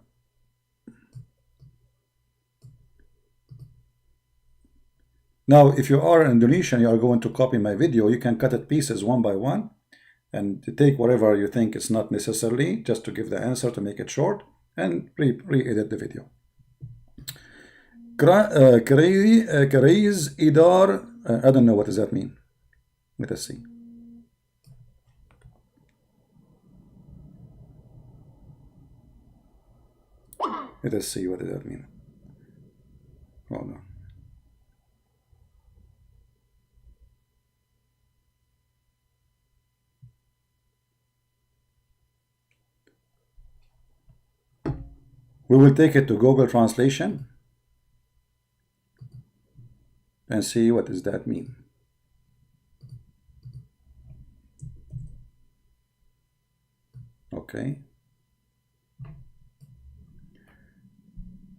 Now, if you are Indonesian, you are going to copy my video, you can cut it pieces one by one and take whatever you think is not necessarily, just to give the answer, to make it short, and re-edit the video. Craze idar, I don't know what does that mean. Let us see. Let us see what does that mean. Hold on. We will take it to Google Translation and see what does that mean. Okay.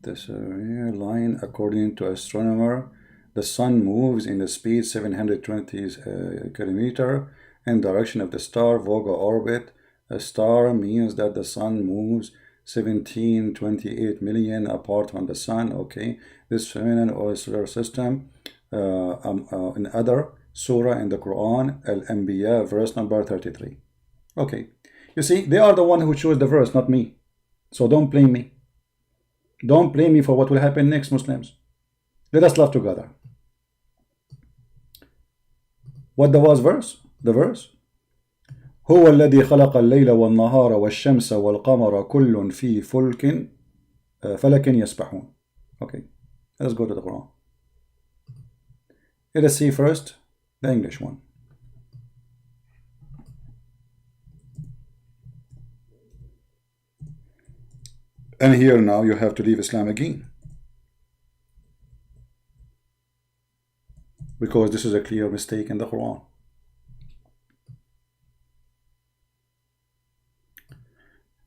This line, according to astronomer, the sun moves in the speed 720 kilometer in direction of the star Vega orbit. A star means that the sun moves 1728 million apart from the sun. Okay, this feminine or solar system in other surah in the Quran, Al-Anbiya, verse number 33. Okay, you see, they are the one who chose the verse, not me. So don't blame me. Don't blame me for what will happen next, Muslims. Let us love together. What was verse? The verse. هو الذي خلق الليل والنهار والشمس والقمر كل في فلك يسبحون. Okay, let's go to the Quran. Let us see first the English one. And here now you have to leave Islam again, because this is a clear mistake in the Quran.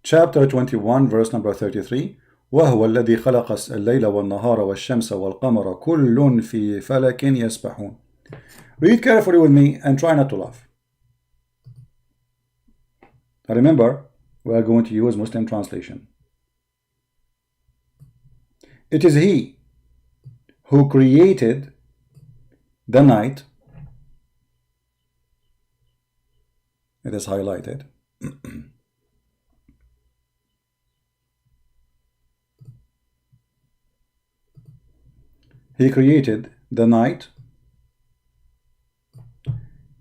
Chapter 21, verse number 33. وهو الذي خلق الليل والنهار والشمس والقمر كل في فلك يسبحون. Read carefully with me and try not to laugh. Remember, we are going to use Muslim translation. It is He who created the night It is highlighted. He created the night,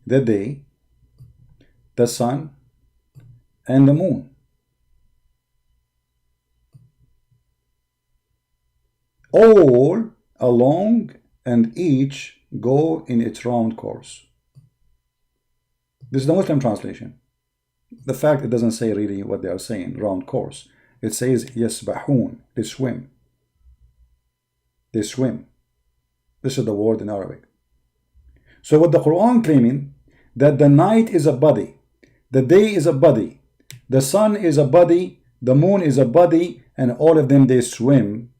the day, the sun, and the moon. All along and each go in its round course. This is the Muslim translation. The fact it doesn't say really what they are saying, round course. It says yasbahun, they swim. They swim. This is the word in Arabic. So what the Quran claiming, that the night is a body, the day is a body, the sun is a body, the moon is a body, and all of them they swim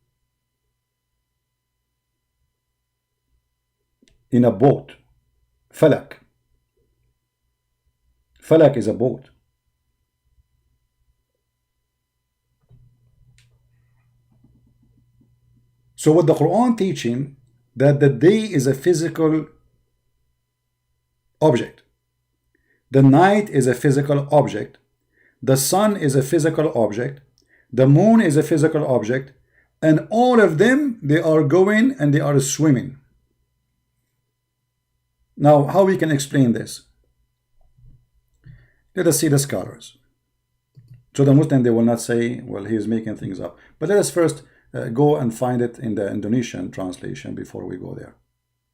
in a boat. Falak. Falak is a boat. So what the Quran teaching, that the day is a physical object, the night is a physical object, the sun is a physical object, the moon is a physical object, and all of them, they are going and they are swimming. Now, how we can explain this? Let us see the scholars. So the Muslim, they will not say, well, he is making things up. But let us first go and find it in the Indonesian translation before we go there.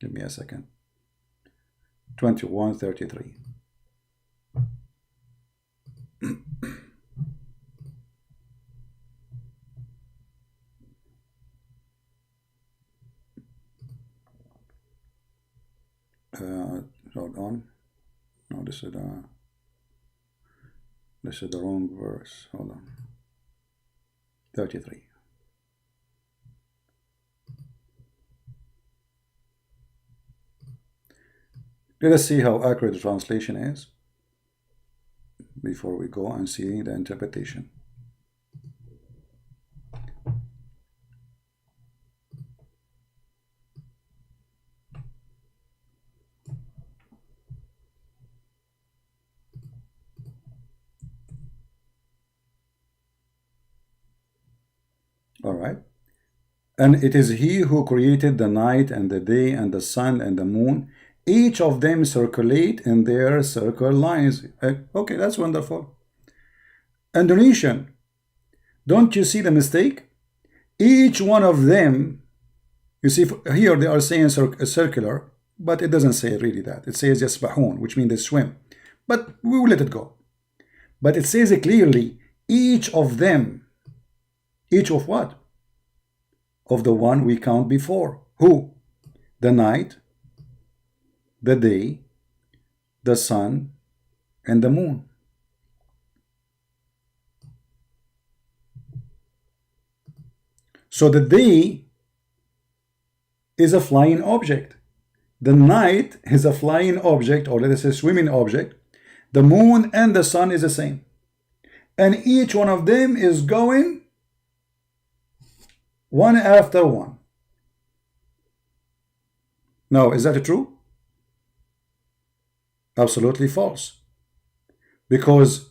Give me a second. 2133. Hold on. No, this is the wrong verse. Hold on. 33. Let us see how accurate the translation is before we go and see the interpretation. All right. And it is he who created the night and the day and the sun and the moon. Each of them circulate in their circle lines. Okay, that's wonderful. Indonesian, don't you see the mistake? Each one of them, you see, here they are saying circular, but it doesn't say really that. It says yasbahun, which means they swim. But we will let it go. But it says it clearly, each of them. Each of what? Of the one we count before. Who? The night, the day, the sun, and the moon. So the day is a flying object. The night is a flying object, or let us say swimming object. The moon and the sun is the same. And each one of them is going one after one. Now, is that true? Absolutely false. Because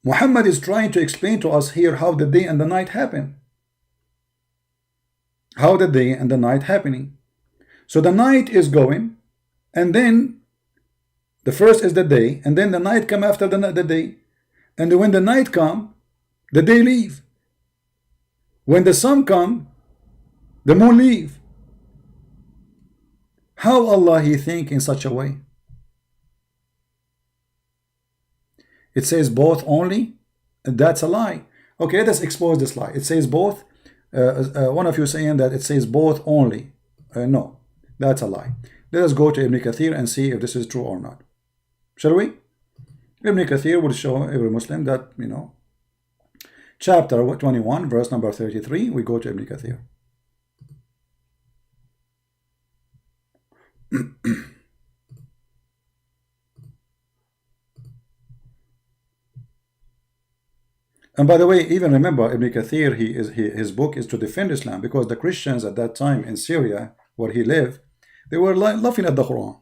Muhammad is trying to explain to us here how the day and the night happen. How the day and the night happening. So the night is going, and then the first is the day, and then the night come after the day. And when the night come, the day leave. When the sun come, the moon leave. How Allah he think in such a way? It says both only. That's a lie. Okay, let us expose this lie. It says both. One of you saying that it says both only. No, that's a lie. Let us go to Ibn Kathir and see if this is true or not. Shall we? Ibn Kathir will show every Muslim that, you know, chapter 21, verse number 33, we go to Ibn Kathir. And by the way, even remember, Ibn Kathir, his book is to defend Islam, because the Christians at that time in Syria, where he lived, they were laughing at the Quran.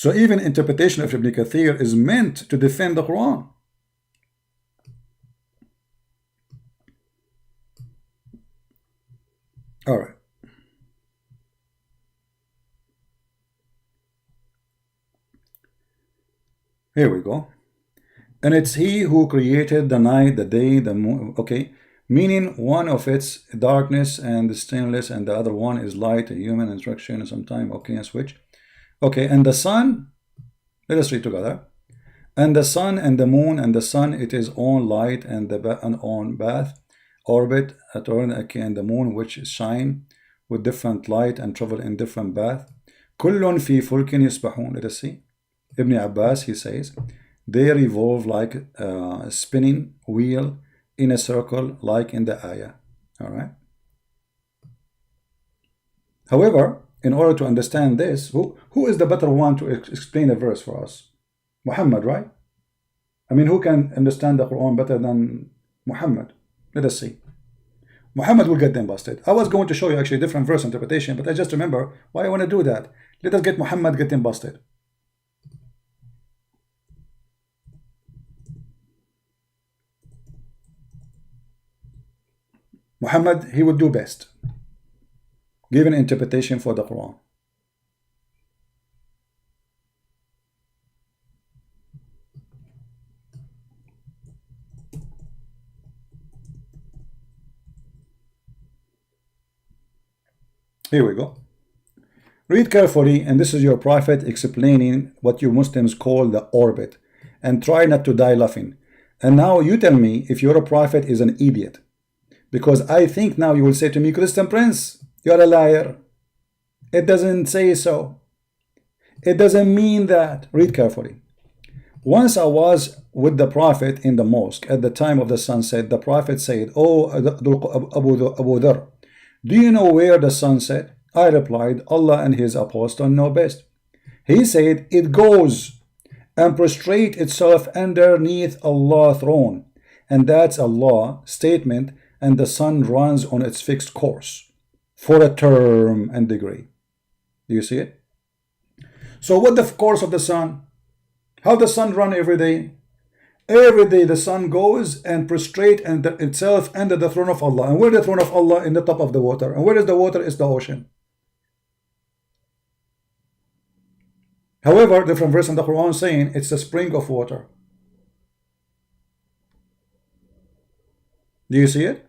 So even interpretation of Ibn Kathir is meant to defend the Quran. All right. Here we go. And it's he who created the night, the day, the moon. Okay. Meaning one of its darkness and stainless, and the other one is light, a human instruction, and sometime. Okay, and switch. Okay, and the sun, let us read together. And the sun and the moon and the sun, it is own light, and the own path, orbit, okay, and the moon which shine with different light and travel in different path. كل في فلك يسبحون. Let us see. Ibn Abbas, he says, they revolve like a spinning wheel in a circle, like in the ayah. All right. However, in order to understand this, who is the better one to explain a verse for us? Muhammad, right? I mean, who can understand the Quran better than Muhammad? Let us see. Muhammad will get them busted. I was going to show you actually a different verse interpretation, but I just remember why I want to do that. Let us get Muhammad get them busted. Muhammad, he would do best. Give an interpretation for the Quran. Here we go. Read carefully, and this is your prophet explaining what you Muslims call the orbit, and try not to die laughing. And now you tell me if your prophet is an idiot, because I think now you will say to me, Christian Prince, you're a liar. It doesn't say so. It doesn't mean that. Read carefully. Once I was with the prophet in the mosque at the time of the sunset. The prophet said, "Oh, Abu Dhar, do you know where the sun set?" I replied, "Allah and his apostle know best." He said, "It goes and prostrate itself underneath Allah's throne, and that's Allah statement, and the sun runs on its fixed course for a term and degree." Do you see it? So what the course of the sun? How the sun run every day? Every day the sun goes and prostrate itself under the throne of Allah. And where the throne of Allah? In the top of the water. And where is the water? Is the ocean. However, different verse in the Quran saying it's a spring of water. Do you see it?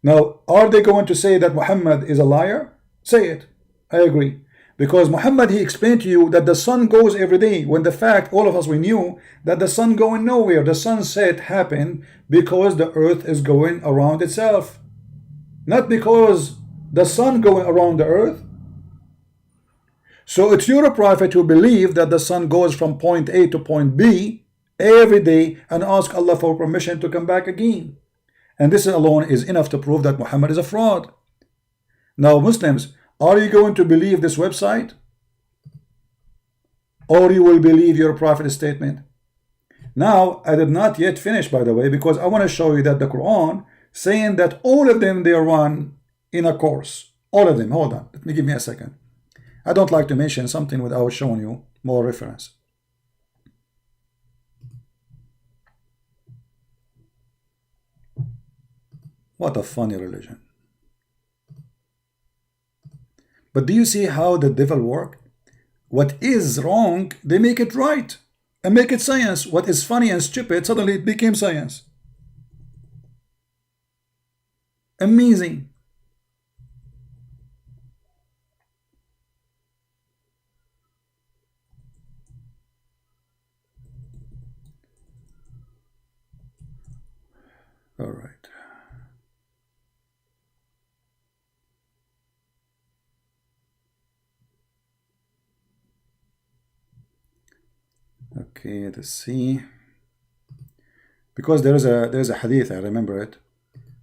Now, are they going to say that Muhammad is a liar? Say it. I agree. Because Muhammad, he explained to you that the sun goes every day, when the fact, all of us, we knew that the sun going nowhere. The sunset happened because the earth is going around itself. Not because the sun going around the earth. So it's your prophet who believe that the sun goes from point A to point B every day and ask Allah for permission to come back again. And this alone is enough to prove that Muhammad is a fraud. Now, Muslims, are you going to believe this website? Or you will believe your prophet's statement? Now, I did not yet finish, by the way, because I want to show you that the Quran saying that all of them, they run in a course. All of them. Hold on. Let me give me a second. I don't like to mention something without showing you more reference. What a funny religion. But do you see how the devil works? What is wrong, they make it right and make it science. What is funny and stupid, suddenly it became science. Amazing. All right. Okay, let's see. Because there's a hadith, I remember it.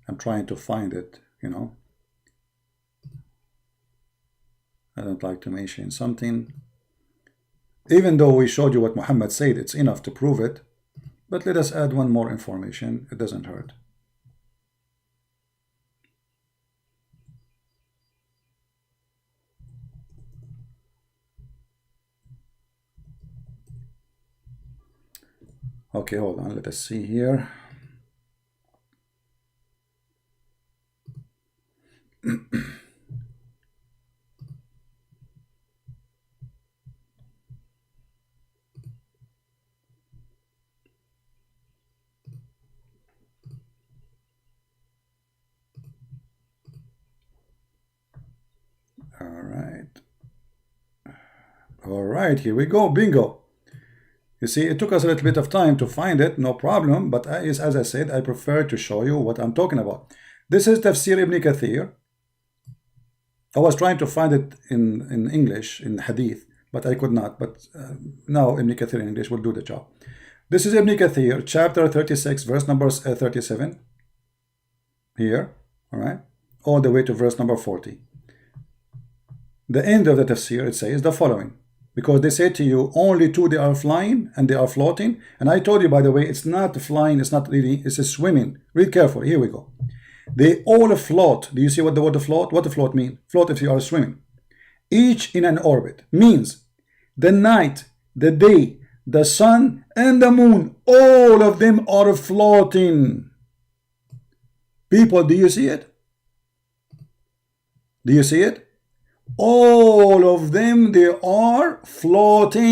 I'm trying to find it, you know. I don't like to mention something. Even though we showed you what Muhammad said, it's enough to prove it. But let us add one more information. It doesn't hurt. Okay, hold on, let us see here. All right, here we go, bingo. You see, it took us a little bit of time to find it, no problem, but as I said, I prefer to show you what I'm talking about. This is Tafsir Ibn Kathir. I was trying to find it in English, in Hadith, but I could not. But now Ibn Kathir in English will do the job. This is Ibn Kathir, chapter 36, verse number 37. Here, all right, all the way to verse number 40. The end of the tafsir, it says the following. Because they say to you, only two they are flying and they are floating. And I told you, by the way, it's not flying, it's not really, it's a swimming. Read carefully, here we go. They all float. Do you see what the word float? What the float mean? Float if you are swimming. Each in an orbit means the night, the day, the sun, and the moon, all of them are floating. People, do you see it? Do you see it? All of them, they are floating.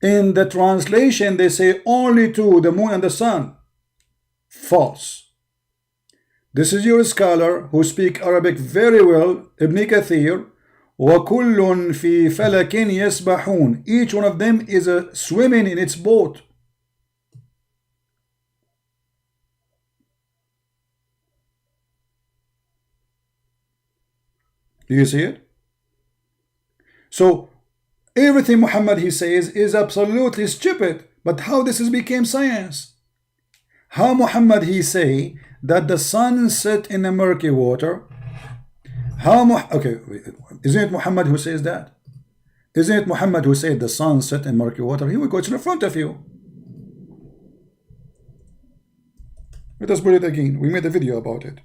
In the translation, they say only two, the moon and the sun. False. This is your scholar who speak Arabic very well, Ibn Kathir. وَكُلٌّ فِي فَلَكٍ يَسْبَحُونَ. Each one of them is swimming in its boat. Do you see it? So everything Muhammad he says is absolutely stupid. But how this has became science? How Muhammad he say that the sun set in a murky water? Okay, isn't it Muhammad who says that? Isn't it Muhammad who said the sun set in murky water? Here we go, it's in front of you. Let us put it again. We made a video about it.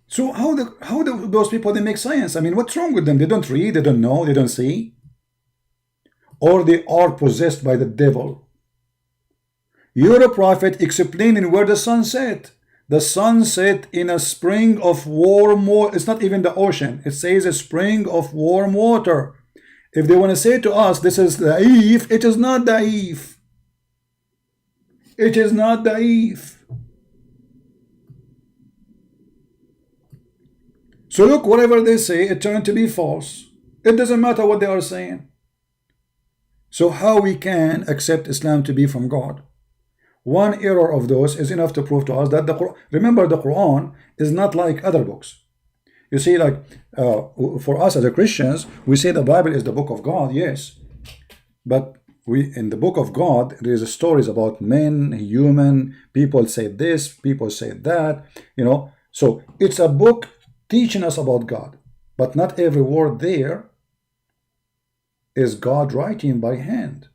So how those people, they make science? I mean, what's wrong with them? They don't read, they don't know, they don't see, or they are possessed by the devil. You're a prophet explaining where the sun set. The sun set in a spring of warm water. It's not even the ocean. It says a spring of warm water. If they want to say to us this is da'if, it is not da'if. It is not da'if. So look, whatever they say, it turned to be false. It doesn't matter what they are saying. So how we can accept Islam to be from God? One error of those is enough to prove to us that the Quran, remember, the Quran is not like other books. You see, like for us as a Christians, we say the Bible is the book of God, yes. But in the book of God, there is stories about men, human, people say this, people say that, you know. So it's a book teaching us about God, but not every word there is God writing by hand.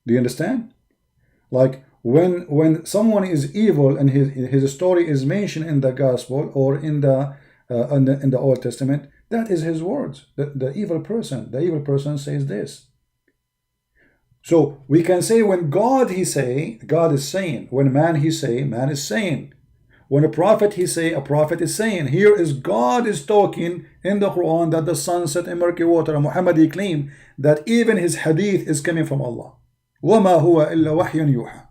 Do you understand? Like when someone is evil and his story is mentioned in the gospel or in the Old Testament, that is his words. The evil person says this. So we can say when God he say, God is saying. When man he say, man is saying. When a prophet he say, a prophet is saying. Here is God is talking in the Quran that the sun set in murky water. And Muhammad he claimed that even his hadith is coming from Allah. وَمَا هُوَ إِلَّا وَحْيٌ يُوحَى.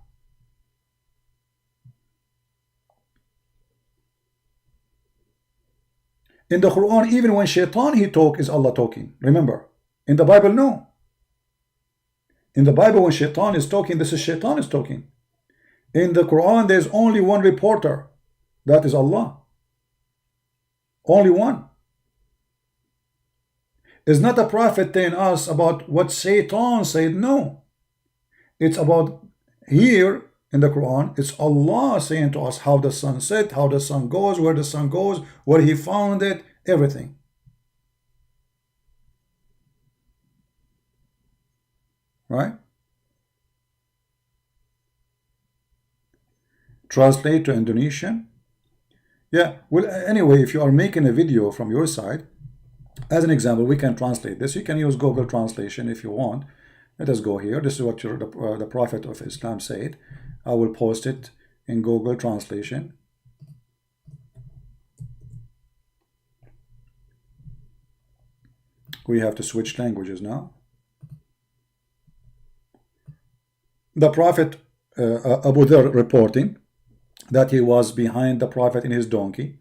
In the Quran, even when shaitan he talk, is Allah talking. Remember, in the Bible, no. In the Bible, when shaitan is talking, this is shaitan is talking. In the Quran, there's only one reporter. That is Allah. Only one. It's not a prophet telling us about what Satan said. No. It's about here in the Quran, it's Allah saying to us how the sun set, how the sun goes, where the sun goes, where he found it, everything. Right? Translate to Indonesian. Yeah, well, anyway, if you are making a video from your side, as an example, we can translate this. You can use Google Translation if you want. Let us go here. This is what the Prophet of Islam said. I will post it in Google Translation. We have to switch languages now. The Prophet Abu Dhar reporting that he was behind the Prophet in his donkey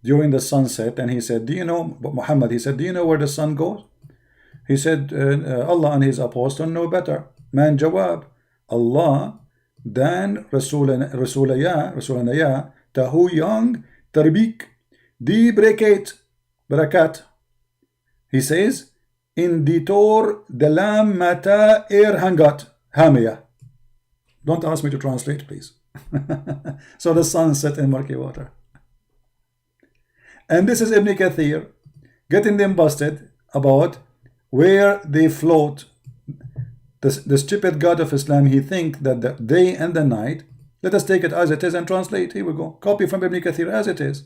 during the sunset, and he said, do you know, Muhammad, he said, do you know where the sun goes? He said, Allah and his apostle know better. Man jawab, Allah dan Rasulaya tahu yang tarbik di barakat. He says, in ditor dalam mata hangat hamia. Don't ask me to translate, please. So the sun set in murky water. And this is Ibn Kathir getting them busted about where they float. The stupid God of Islam, he think that the day and the night, let us take it as it is and translate. Here we go. Copy from Ibn Kathir as it is.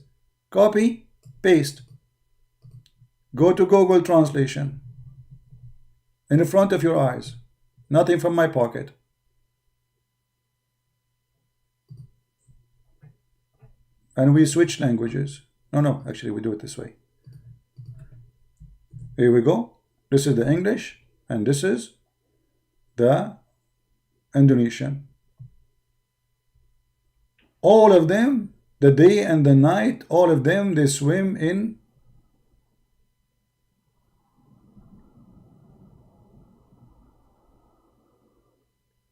Copy, paste. Go to Google Translation. In front of your eyes. Nothing from my pocket. And we switch languages. No, actually we do it this way. Here we go. This is the English, and this is the Indonesian. All of them, the day and the night, all of them, they swim in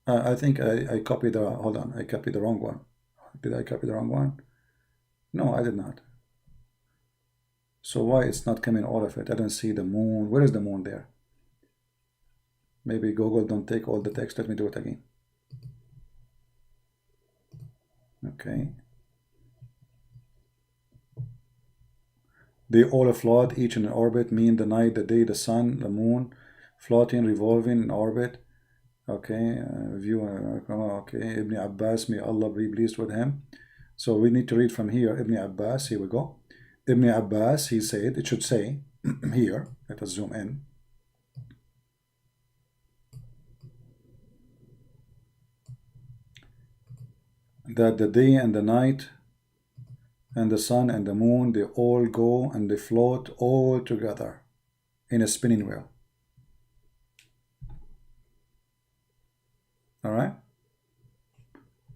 I think I copied the, hold on, I copied the wrong one. Did I copy the wrong one? No, I did not. So why it's not coming all of it? I don't see the moon. Where is the moon there? Maybe Google don't take all the text. Let me do it again. Okay. They all float, each in an orbit, mean the night, the day, the sun, the moon, floating, revolving in orbit. Okay, okay, Ibn Abbas, may Allah be pleased with him. So we need to read from here, Ibn Abbas, here we go. Ibn Abbas, he said, it should say, here, let us zoom in. That the day and the night and the sun and the moon, they all go and they float all together in a spinning wheel. All right.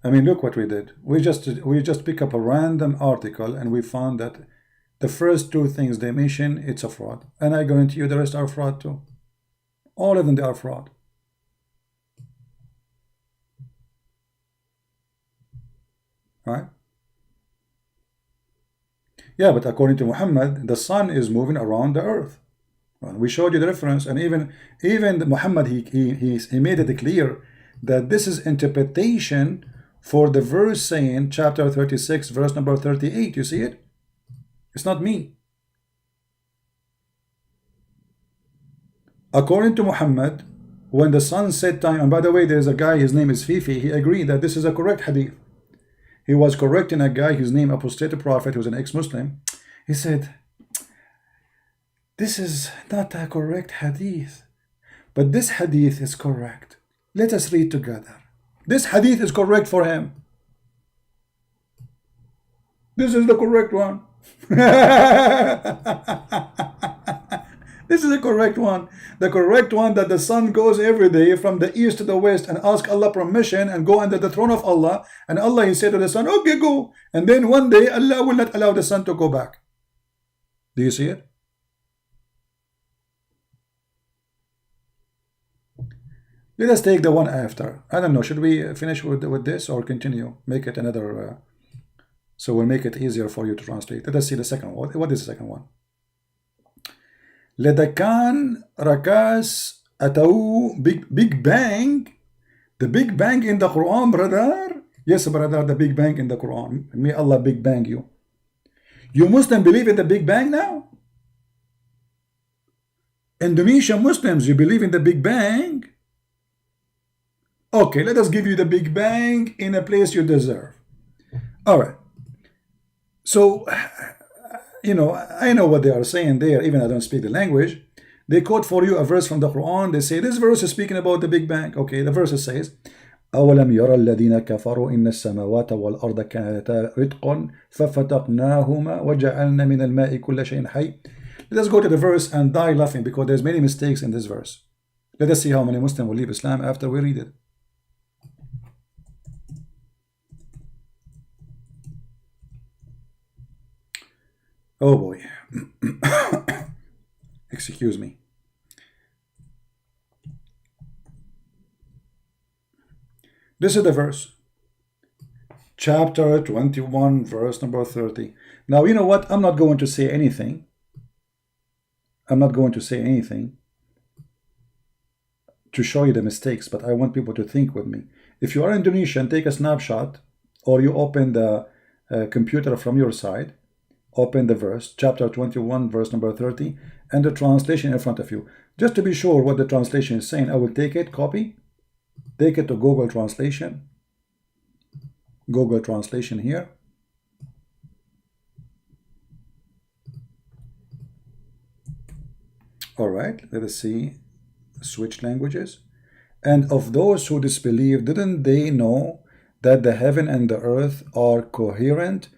I mean, look what we did. We just pick up a random article and we found that the first two things they mention, it's a fraud. And I guarantee you the rest are fraud too. All of them, they are fraud. Right? Yeah, but according to Muhammad, the sun is moving around the earth. Well, we showed you the reference, and even Muhammad, he made it clear that this is interpretation for the verse saying, chapter 36, verse number 38. You see it? It's not me. According to Muhammad, when the sun set time, and by the way, there's a guy, his name is Fifi, he agreed that this is a correct hadith. He was correcting a guy, his name apostated prophet, who was an ex-Muslim. He said, this is not a correct hadith, but this hadith is correct. Let us read together. This hadith is correct for him. This is the correct one. This is the correct one. The correct one that the sun goes every day from the east to the west and ask Allah permission and go under the throne of Allah. And Allah, he said to the sun, okay, go. And then one day Allah will not allow the sun to go back. Do you see it? Let us take the one after. I don't know. Should we finish with this or continue? Make it another. So we'll make it easier for you to translate. Let us see the second one. What is the second one? Ledakan rakas atau big bang. The big bang in the Quran, brother. Yes, brother, the big bang in the Quran. May Allah big bang you. You Muslims believe in the big bang now? Indonesian Muslims, you believe in the big bang? Okay, let us give you the big bang in a place you deserve. All right. So, I know what they are saying there, even I don't speak the language. They quote for you a verse from the Quran. They say this verse is speaking about the Big Bang. Okay, the verse says, أولم يرى الذين كفروا إن السماوات والأرض كانتا رتقا ففتقناهما وجعلنا من الماء كل شيء حي. Let us go to the verse and die laughing because there's many mistakes in this verse. Let us see how many Muslims will leave Islam after we read it. Oh boy. Excuse me. This is the verse. Chapter 21, verse number 30. Now, you know what? I'm not going to say anything. I'm not going to say anything to show you the mistakes, but I want people to think with me. If you are Indonesian, take a snapshot, or you open the computer from your side, open the verse, chapter 21, verse number 30, and the translation in front of you. Just to be sure what the translation is saying, I will take it, copy, take it to Google Translation. Google Translation here. All right, let us see. Switch languages. And of those who disbelieve, didn't they know that the heaven and the earth are coherent?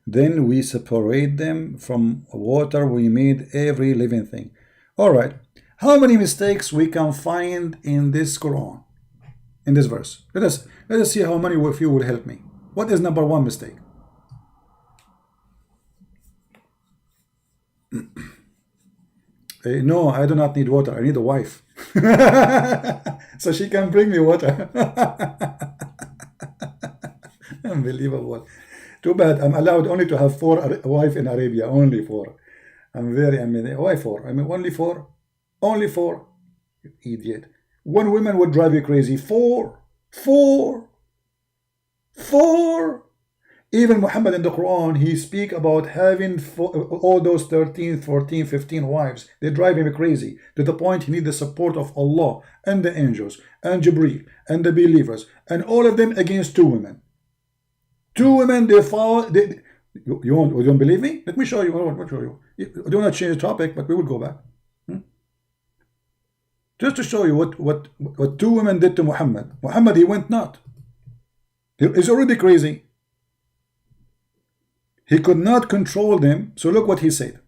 Then we separate them from water. We made every living thing. All right. How many mistakes we can find in this Quran, in this verse? Let us see how many of you will help me. What is number one mistake? No, I do not need water. I need a wife. So she can bring me water. Unbelievable. Too bad. I'm allowed only to have 4 wives in Arabia. Only 4. Why 4? I mean, only 4. Only 4. You idiot. 1 woman would drive you crazy. 4. 4. 4. Even Muhammad in the Quran, he speak about having all those 13, 14, 15 wives. They drive him crazy to the point he needs the support of Allah and the angels and Jibreel and the believers and all of them against 2 women. 2 women, they follow. You don't believe me? Let me show you. I'll show you. I don't want to change the topic, but we will go back. Just to show you what 2 women did to Muhammad. Muhammad, he went not. He's already crazy. He could not control them. So look what he said.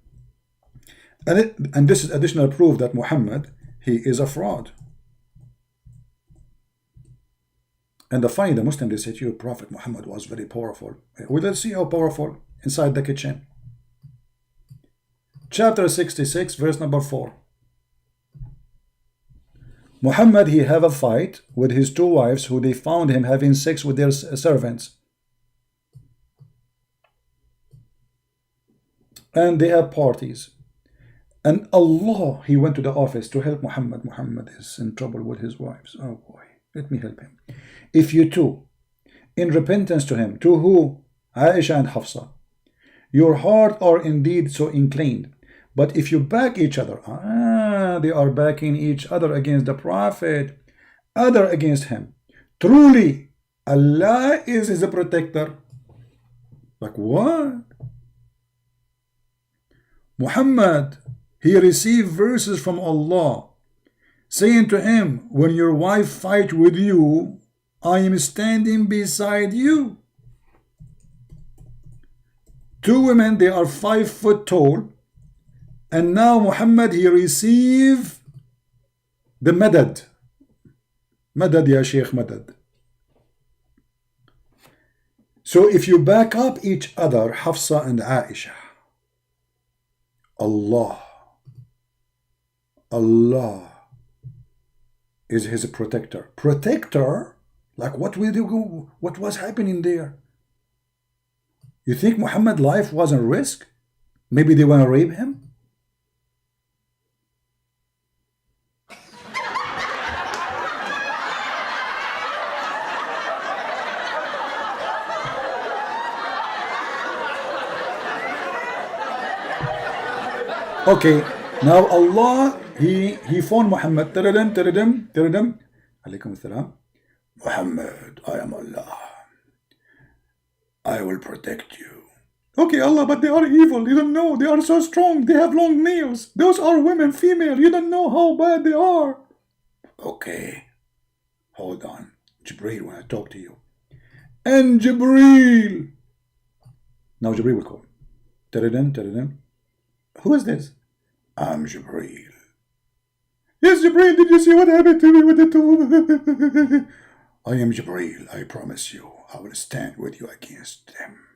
And this is additional proof that Muhammad, he is a fraud. And the Muslim, they say to you, Prophet Muhammad was very powerful. We will see how powerful inside the kitchen. Chapter 66, verse number 4. Muhammad, he have a fight with his 2 wives who they found him having sex with their servants. And they have parties. And Allah, he went to the office to help Muhammad. Muhammad is in trouble with his wives. Oh boy, let me help him. If you two, in repentance to him, to who? Aisha and Hafsa, your heart are indeed so inclined. But if you back each other, they are backing each other against the Prophet, other against him. Truly, Allah is his protector. Like what? Muhammad, he received verses from Allah saying to him, when your wife fight with you, I am standing beside you. 2 women, they are 5 foot tall. And now Muhammad, he received the madad. Madad, ya Sheikh, madad. So if you back up each other, Hafsa and Aisha, Allah is his protector. Protector? Like what will you go? What was happening there? You think Muhammad's life was at risk? Maybe they want to rape him? Okay, now Allah, he phoned Muhammad. Alaykum assalam. Muhammad, I am Allah. I will protect you. Okay, Allah, but they are evil. You don't know. They are so strong. They have long nails. Those are women, female. You don't know how bad they are. Okay, hold on. Jibreel, when I talk to you. And Jibreel. Now Jibreel will call. Tadadam. Who is this? I'm Jibreel. Yes, Jibreel, did you see what happened to me with the two? I am Jibreel, I promise you. I will stand with you against them.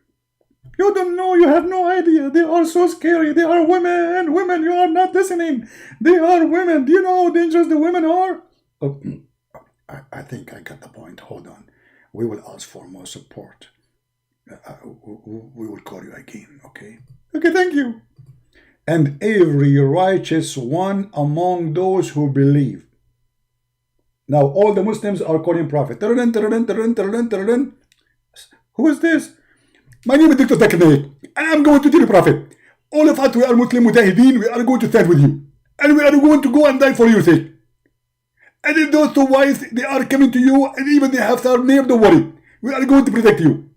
You don't know, you have no idea. They are so scary. They are women. Women, you are not listening. They are women. Do you know how dangerous the women are? Oh, I think I got the point. Hold on. We will ask for more support. We will call you again, okay? Okay, thank you. And every righteous one among those who believe. Now, all the Muslims are calling Prophet. Who is this? My name is Dr. Zakir Naik, and I'm going to tell you, Prophet. All of us, we are Muslim Mujahideen, we are going to stand with you. And we are going to go and die for your sake. And if those two wives, they are coming to you, and even they have their name, don't worry. We are going to protect you.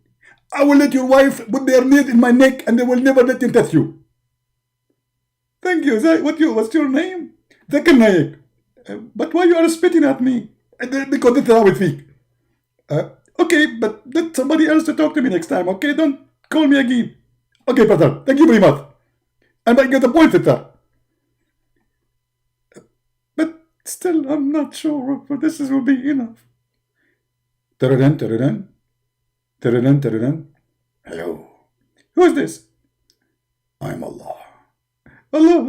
I will let your wife put their nails in my neck, and they will never let them touch you. Thank you. What's your name? Zakir Naik. But why you are spitting at me? Because that's how we speak. Okay, but let somebody else to talk to me next time, okay? Don't call me again. Okay, brother. Thank you very much. And I get the point at that. But still, I'm not sure if this will be enough. Hello. Who is this? I'm Allah. Allah.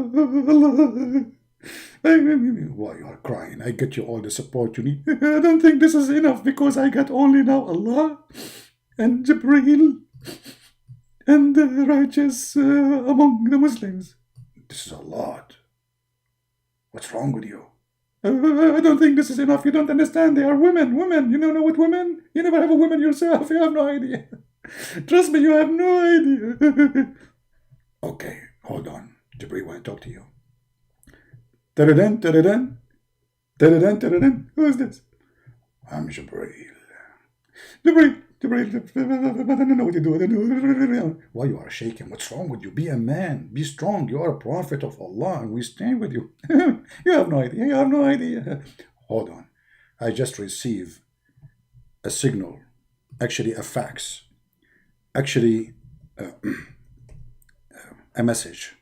Why you are crying? I get you all the support you need. I don't think this is enough because I got only now Allah and Jibreel and the righteous among the Muslims. This is a lot. What's wrong with you? I don't think this is enough. You don't understand. They are women. Women. You don't know what women? You never have a woman yourself. You have no idea. Trust me, you have no idea. Okay, hold on. Jibreel, want to talk to you. Who is this? I'm Jibreel. Jibreel, I don't know what you do. Why you are shaking? What's wrong with you? Be a man. Be strong. You are a prophet of Allah and we stand with you. You have no idea. Hold on. I just received a signal. Actually, a fax. Actually, a message.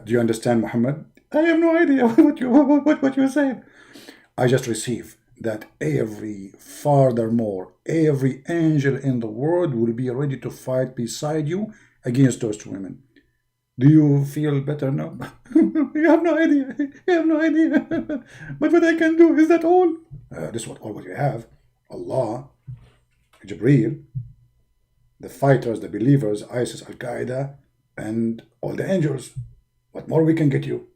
Do you understand, Muhammad? I have no idea what you're saying. I just received that every angel in the world will be ready to fight beside you against those two women. Do you feel better now? You have no idea. But what I can do, is that all? This is all what you have. Allah, Jibreel, the fighters, the believers, ISIS, Al-Qaeda, and all the angels. What more we can get you?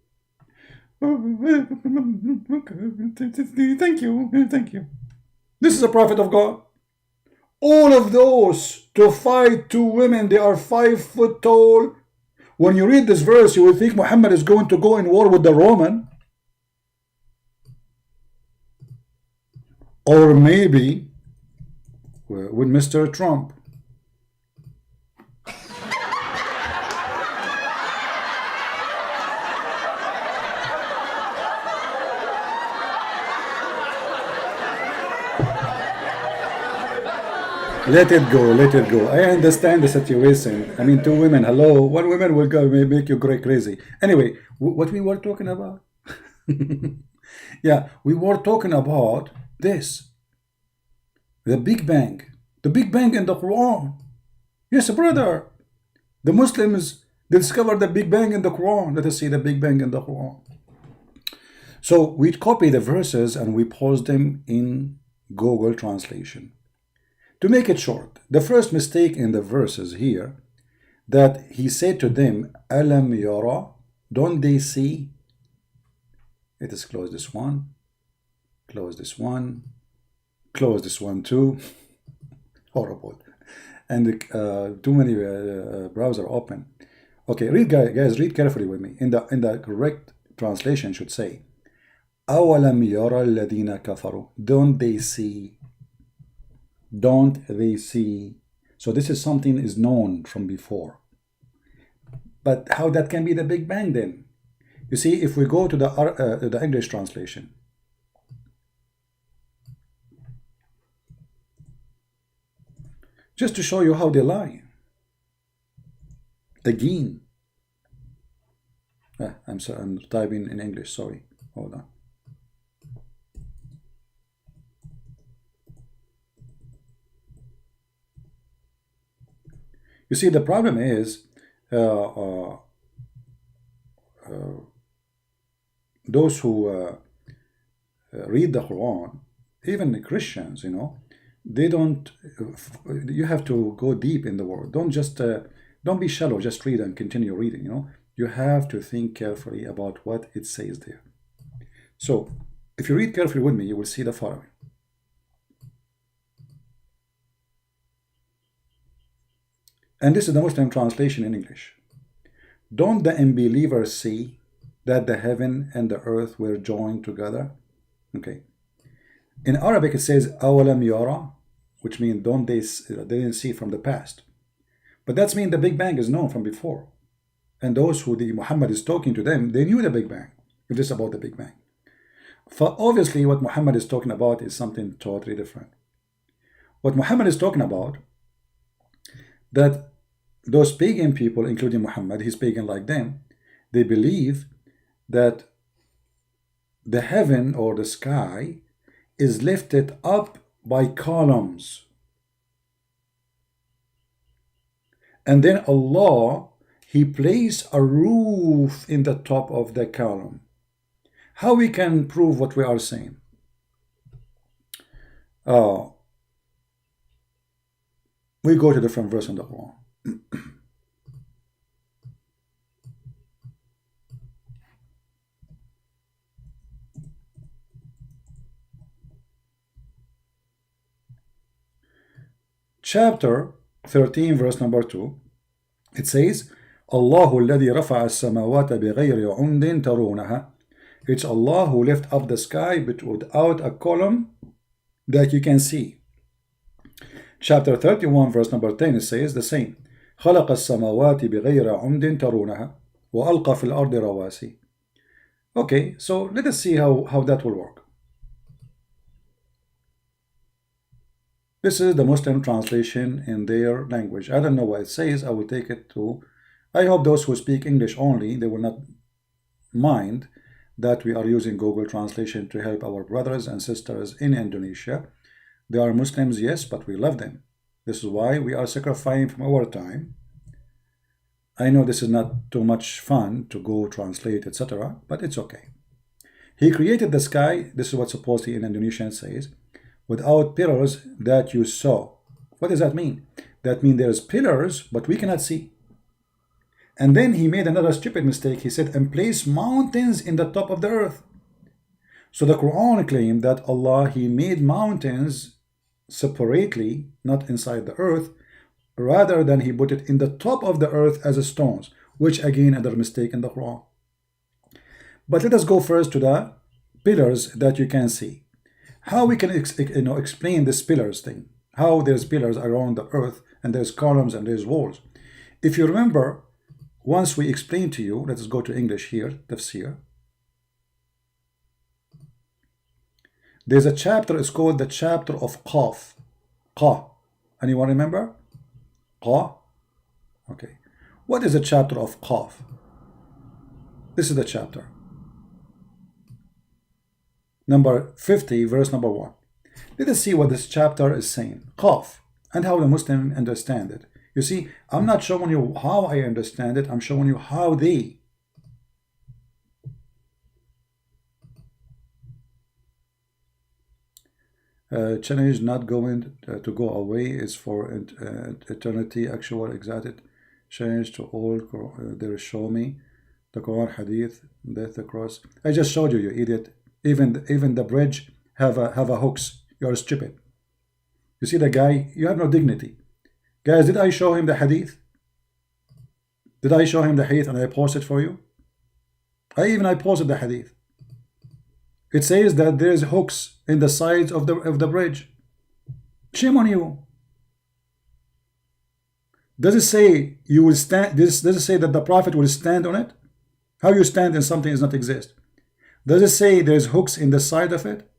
Okay. Thank you. This is a prophet of God. All of those to fight two women, they are 5 foot tall. When you read this verse, you will think Muhammad is going to go in war with the Roman. Or maybe with Mr. Trump. Let it go. I understand the situation. I mean, two women, hello. One woman will go make you crazy. Anyway, what we were talking about? Yeah, we were talking about this. The Big Bang. The Big Bang in the Quran. Yes, brother. The Muslims discovered the Big Bang in the Quran. Let us see the Big Bang in the Quran. So we copy the verses and we post them in Google Translation. To make it short, the first mistake in the verses here, that he said to them, Alam yara, don't they see? Let us close this one, close this one, close this one too. Horrible. And too many browser open. Okay, read guys, read carefully with me. In the correct translation should say, أَوَلَمْ يَرَى الَّذِينَ كَفَرُوا. Don't they see? Don't they see? So this is something is known from before. But how that can be the Big Bang then? You see, if we go to the English translation, just to show you how they lie. Again. I'm sorry, I'm typing in English, sorry. Hold on. You see, the problem is those who read the Quran, even the Christians, you know, they don't, you have to go deep in the word. Don't just, don't be shallow, just read and continue reading, you know. You have to think carefully about what it says there. So, if you read carefully with me, you will see the following. And this is the Muslim translation in English. Don't the unbelievers see that the heaven and the earth were joined together? Okay. In Arabic it says أَوَلَمْ يَرَى, which means don't they didn't see from the past. But that's mean the Big Bang is known from before. And those who Muhammad is talking to them, they knew the Big Bang. If this is about the Big Bang. For obviously what Muhammad is talking about is something totally different. What Muhammad is talking about, that those pagan people, including Muhammad, he's pagan like them, they believe that the heaven or the sky is lifted up by columns. And then Allah, He placed a roof in the top of the column. How we can prove what we are saying? We go to different verse in the Quran. Chapter 13, verse number 2. It says, الله الذي رفع السماوات بغير عمد ترونها. It's Allah who lifted up the sky but without a column that you can see. Chapter 31, verse number 10, it says the same. خلق السماوات بغير عمد ترونها وألقى في الأرض رواسي. Okay, so let us see how that will work. This is the Muslim translation in their language. I don't know what it says. I will take it to... I hope those who speak English only, they will not mind that we are using Google Translation to help our brothers and sisters in Indonesia. They are Muslims, yes, but we love them. This is why we are sacrificing from our time. I know this is not too much fun to go translate, etc., but it's okay. He created the sky, this is what supposedly in Indonesian says, without pillars that you saw. What does that mean? That means there's pillars, but we cannot see. And then he made another stupid mistake. He said, and place mountains in the top of the earth. So the Quran claimed that Allah, He made mountains separately, not inside the earth, rather than He put it in the top of the earth as a stones, which again another mistake in the Quran. But let us go first to the pillars that you can see. How we can explain this pillars thing? How there's pillars around the earth and there's columns and there's walls. If you remember, once we explained to you, let's go to English here, tafsir. There's a chapter, it's called the chapter of Qaf. Qa. Anyone remember? Qa? Okay. What is the chapter of Qaf? This is the chapter. Number 50, verse number 1. Let us see what this chapter is saying. Qaf. And how the Muslim understand it. You see, I'm not showing you how I understand it. I'm showing you how they. Challenge not going to go away is for eternity. Actual exacted change to all. There show me the Quran, Hadith, death, the cross. I just showed you, you idiot. Even the bridge have a hooks. You're stupid. You see the guy. You have no dignity. Guys, did I show him the hadith? Did I show him the hadith and I post it for you? I posted the hadith. It says that there is hooks in the sides of the bridge. Shame on you. Does it say you will stand? Does it say that the Prophet will stand on it? How you stand in something does not exist. Does it say there's hooks in the side of it?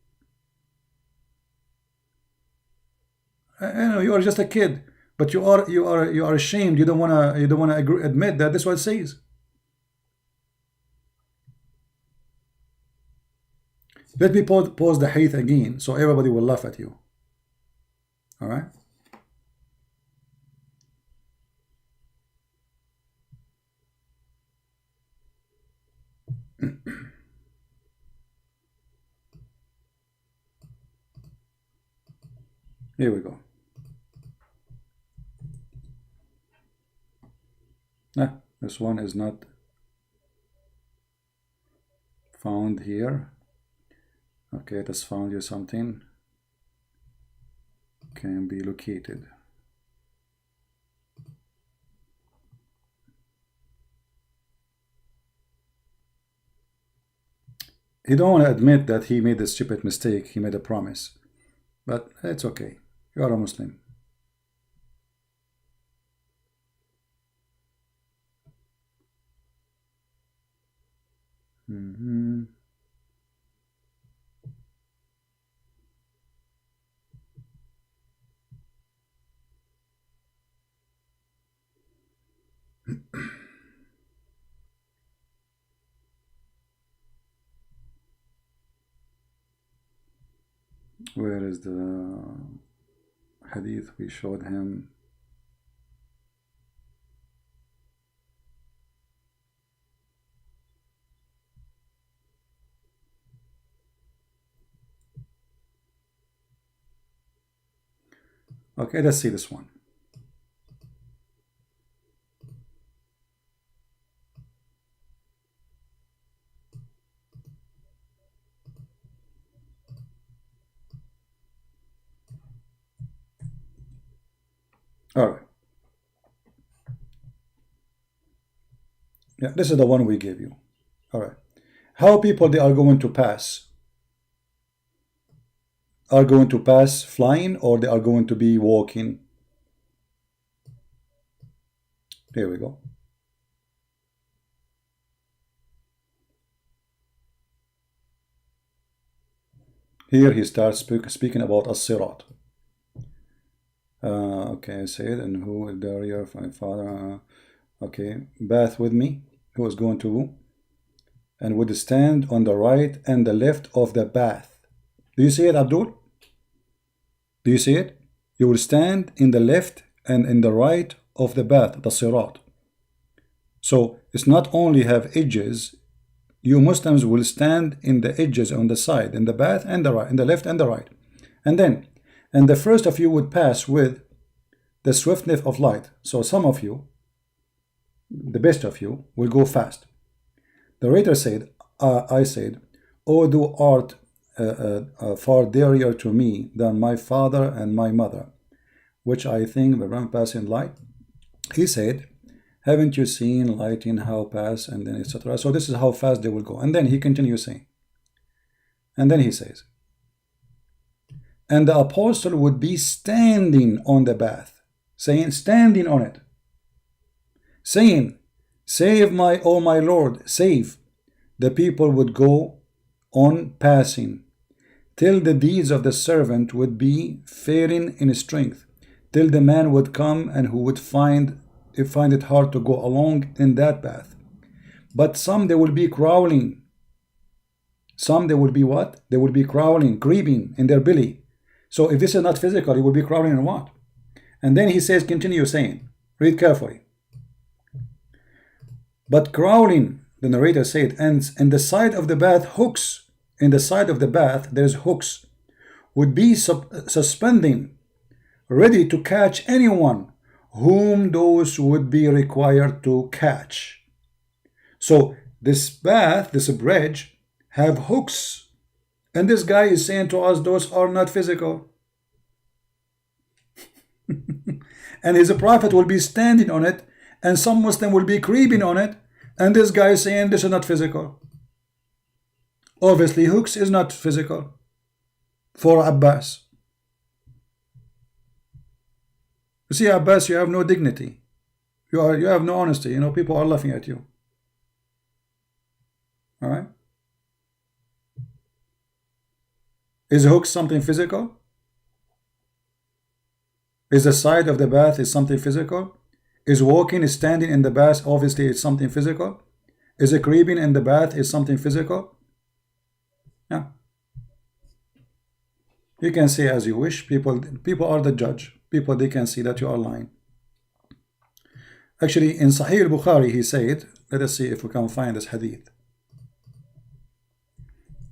I know you are just a kid, but you are ashamed. You don't wanna admit that this is what it says. Let me pause the hadith again so everybody will laugh at you. All right. Here we go. Nah, this one is not found here. Okay, it has found you something. Can be located. He don't want to admit that he made a stupid mistake. He made a promise, but it's okay. You are a Muslim. Where is the hadith we showed him? Okay, let's see this one. All right. Yeah, this is the one we gave you. All right. How people they are going to pass? Are going to pass flying or they are going to be walking? Here we go. Here he starts speaking about as-sirat. Okay, say it. And who is there? Your father? Okay, bath with me. Who is going to? And would stand on the right and the left of the bath. Do you see it, Abdul? Do you see it? You will stand in the left and in the right of the bath, the sirat. So it's not only have edges. You Muslims will stand in the edges on the side, in the bath and the right, in the left and the right. And then, and the first of you would pass with the swiftness of light. So some of you, the best of you, will go fast. The writer said, I said, "O thou art far dearer to me than my father and my mother, which I think will run past in light." He said, "Haven't you seen lighting how pass?" And then etc. So this is how fast they will go. And then he continues saying, and then he says, "And the apostle would be standing on the bath," saying, standing on it, saying, "Save my, O my Lord, save." The people would go on passing, till the deeds of the servant would be failing in strength, till the man would come and who would find it hard to go along in that path. But some they will be crawling. Some they will be what? They will be crawling, creeping in their belly. So if this is not physical, it will be crawling in what? And then he says, continue saying, read carefully. But crawling, the narrator said, and in the side of the bath, hooks. In the side of the bath, there's hooks. Would be suspending, ready to catch anyone whom those would be required to catch. So this bath, this bridge, have hooks. And this guy is saying to us, those are not physical. And his prophet will be standing on it, and some Muslim will be creeping on it, and this guy is saying this is not physical. Obviously, hooks is not physical for Abbas. You see, Abbas, you have no dignity. You have no honesty. You know, people are laughing at you. All right. Is hooks something physical? Is the side of the bath is something physical? Is walking, is standing in the bath, obviously it's something physical? Is it creeping in the bath is something physical? Yeah. You can say as you wish. People are the judge. People, they can see that you are lying. Actually, in Sahih al-Bukhari, he said, let us see if we can find this hadith.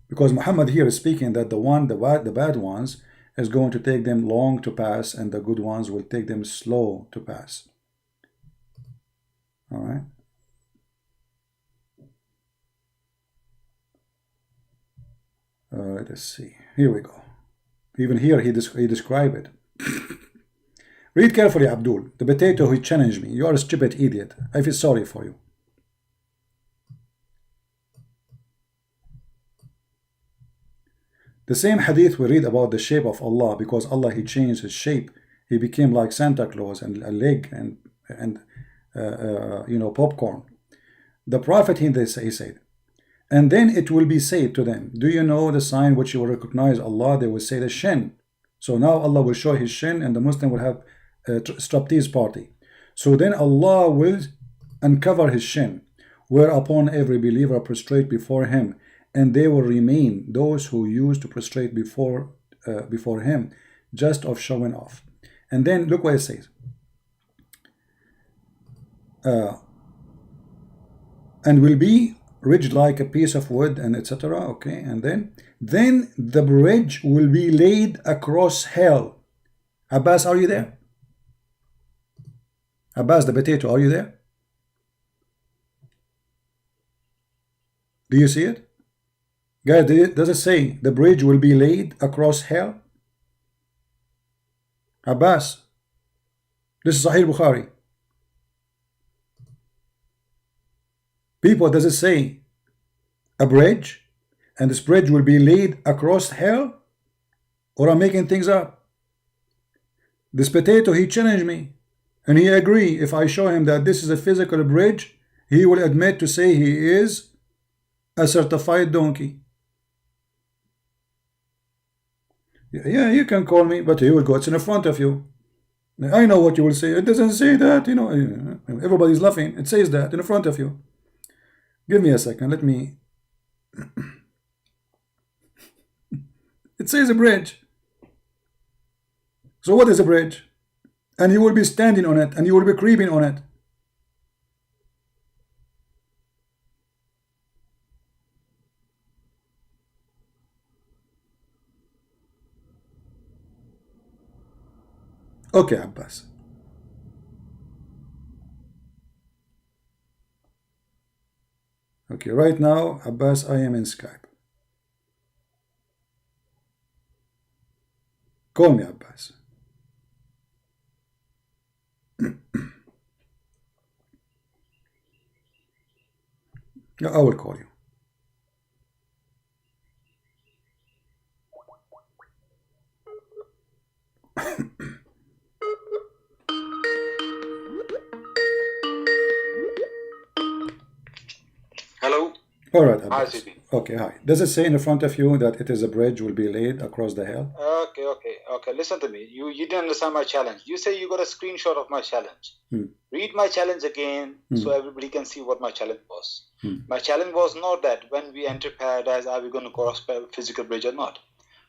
Because Muhammad here is speaking that the bad ones is going to take them long to pass, and the good ones will take them slow to pass. All right. Let us see. Here we go. Even here he described it. Read carefully, Abdul. The potato who challenged me. You are a stupid idiot. I feel sorry for you. The same hadith we read about the shape of Allah, because Allah, he changed his shape. He became like Santa Claus and a leg and you know, popcorn. The Prophet, he said, and then it will be said to them, do you know the sign which you will recognize Allah? They will say the shin. So now Allah will show his shin, and the Muslim will have a striptease party. So then Allah will uncover his shin, whereupon every believer prostrate before him, and they will remain those who used to prostrate before him, just of showing off. And then look what it says. And will be ridged like a piece of wood, and etc. Okay, and then the bridge will be laid across hell. Abbas, are you there? Abbas, the potato, are you there? Do you see it? Guys, does it say the bridge will be laid across hell? Abbas, this is Sahih Bukhari. People, does it say a bridge, and this bridge will be laid across hell? Or I'm making things up? This potato, he challenged me, and he agreed. If I show him that this is a physical bridge, he will admit to say he is a certified donkey. Yeah, you can call me, but he will go, it's in front of you. I know what you will say. It doesn't say that, you know. Everybody's laughing. It says that in front of you. Give me a second. Let me. It says a bridge. So what is a bridge? And you will be standing on it, and you will be creeping on it. Okay, Abbas. Okay, right now, Abbas, I am in Skype. Call me, Abbas. I will call you. Hello. All right, Abbas. Hi, CP. Okay, hi. Does it say in front of you that it is a bridge will be laid across the hell? Okay. Listen to me. You didn't understand my challenge. You say you got a screenshot of my challenge. Read my challenge again so everybody can see what my challenge was. My challenge was not that when we enter paradise, are we going to cross physical bridge or not?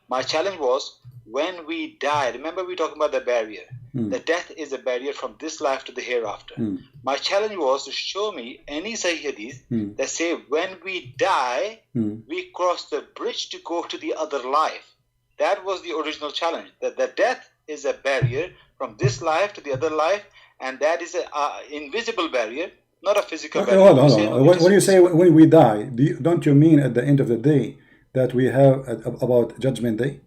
My challenge was when we die. Remember we talking about the barrier. The death is a barrier from this life to the hereafter. My challenge was to show me any Sahih hadith that say when we die, we cross the bridge to go to the other life. That was the original challenge. That the death is a barrier from this life to the other life, and that is an invisible barrier, not a physical barrier. Hold on. When you say when we die, don't you mean at the end of the day that we have about Judgment Day?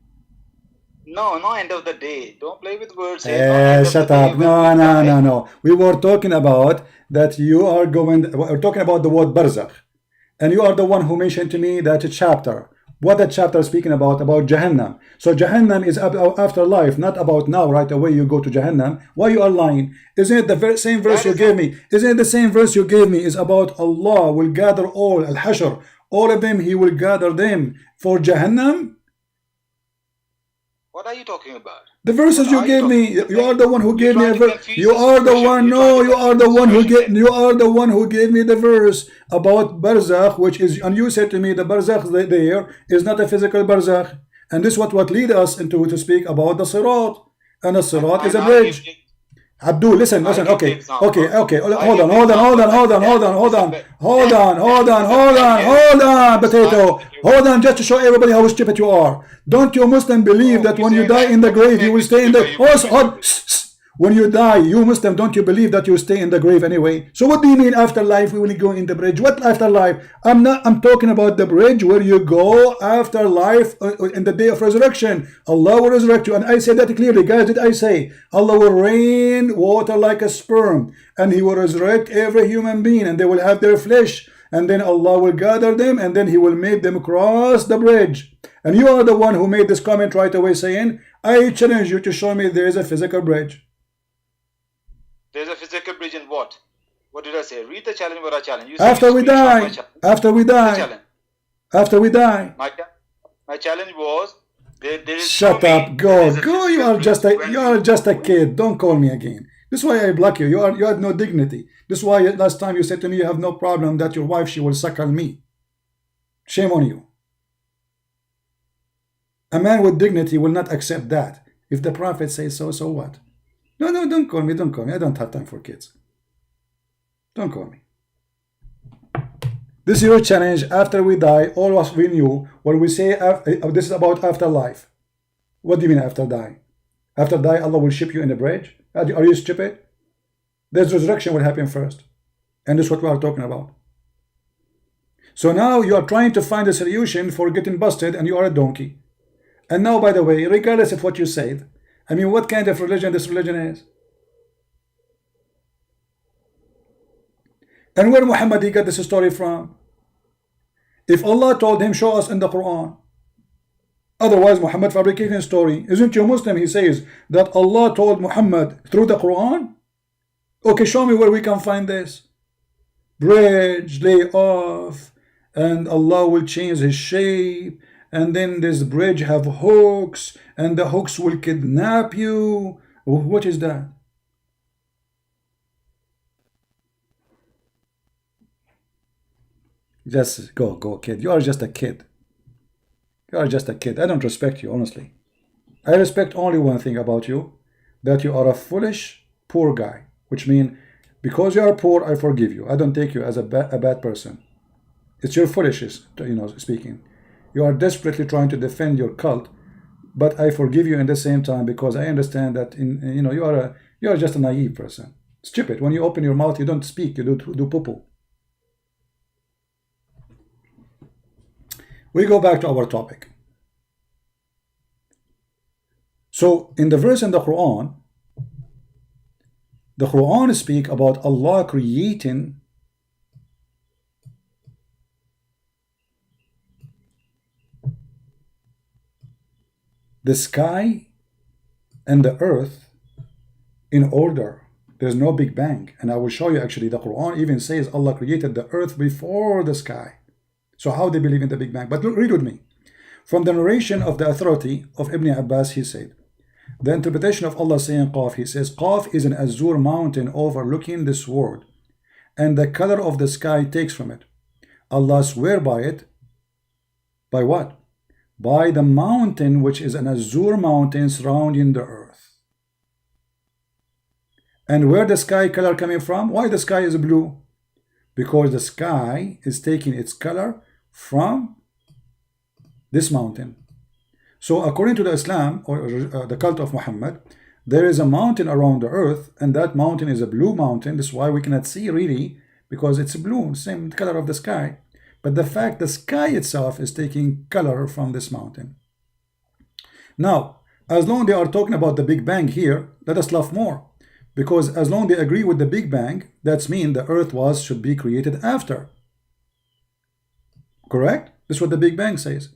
No, end of the day. Don't play with words. Shut up. No. We were talking about that you are going. We're talking about the word barzakh. And you are the one who mentioned to me that chapter. What that chapter is speaking about Jahannam. So Jahannam is about afterlife, not about now, right away you go to Jahannam. Why you are lying? Isn't it the same verse you gave me? Isn't it the same verse you gave me is about Allah will gather all, al-hashr, all of them, he will gather them for Jahannam? What are you talking about? The verses you gave me, you are the one who gave me a verse. You are the one, no, you are the one who gave, you are the one who gave me the verse about barzakh, which is, and you said to me the barzakh there is not a physical barzakh, and this is what lead us into to speak about the sirat, and the sirat is a bridge. Abdul, listen, okay, hold on, potato, hold on, just to show everybody how stupid you are. Don't you Muslim believe that when you die in the grave, you will stay in the, when you die, you Muslim, don't you believe that you stay in the grave anyway? So what do you mean afterlife, we will go in the bridge? What afterlife? I'm talking about the bridge where you go after life in the day of resurrection. Allah will resurrect you, and I said that clearly, guys. Did I say Allah will rain water like a sperm, and he will resurrect every human being, and they will have their flesh, and then Allah will gather them, and then he will make them cross the bridge. And you are the one who made this comment right away saying, I challenge you to show me there is a physical bridge. There's a physical bridge in what? What did I say? Read the challenge, what I challenge. You after we die. After we die. After we die. My challenge was there is shut up, go. You are just a kid. Don't call me again. This is why I block you. You have no dignity. This is why last time you said to me you have no problem that your wife, she will suckle me. Shame on you. A man with dignity will not accept that. If the Prophet says so, so what? No, don't call me. Don't call me. I don't have time for kids. Don't call me. This is your challenge. After we die, all of us we knew when we say this is about afterlife. What do you mean after die? After die, Allah will ship you in a bridge? Are you stupid? There's resurrection will happen first. And this is what we are talking about. So now you are trying to find a solution for getting busted, and you are a donkey. And now, by the way, regardless of what you said, I mean, what kind of religion this religion is? And where Muhammad he got this story from? If Allah told him, show us in the Quran. Otherwise, Muhammad fabricating a story. Isn't you Muslim? He says that Allah told Muhammad through the Quran. Okay, show me where we can find this. Bridge, lay off, and Allah will change his shape. And then this bridge have hooks, and the hooks will kidnap you. What is that? Just go, kid. You are just a kid. You are just a kid. I don't respect you, honestly. I respect only one thing about you, that you are a foolish, poor guy. Which means, because you are poor, I forgive you. I don't take you as a bad person. It's your foolishness, speaking. You are desperately trying to defend your cult, but I forgive you in the same time because I understand that you are just a naive person. Stupid. When you open your mouth, you don't speak. You do poo-poo. We go back to our topic. So in the verse in the Quran speak about Allah creating the sky and the earth in order. There's no Big Bang. And I will show you actually the Quran even says Allah created the earth before the sky. So how they believe in the Big Bang? But read with me. From the narration of the authority of Ibn Abbas, he said, the interpretation of Allah saying Qaf, he says, Qaf is an azure mountain overlooking this world, and the color of the sky takes from it. Allah swear by it. By what? By the mountain which is an azure mountain surrounding the earth. And where the sky color coming from? Why the sky is blue? Because the sky is taking its color from this mountain. So according to the Islam or the cult of Muhammad, there is a mountain around the earth, and that mountain is a blue mountain. This is why we cannot see really, because it's blue, same color of the sky. But the fact the sky itself is taking color from this mountain. Now, as long as they are talking about the Big Bang here, let us laugh more. Because as long as they agree with the Big Bang, that's mean the earth should be created after. Correct? This is what the Big Bang says.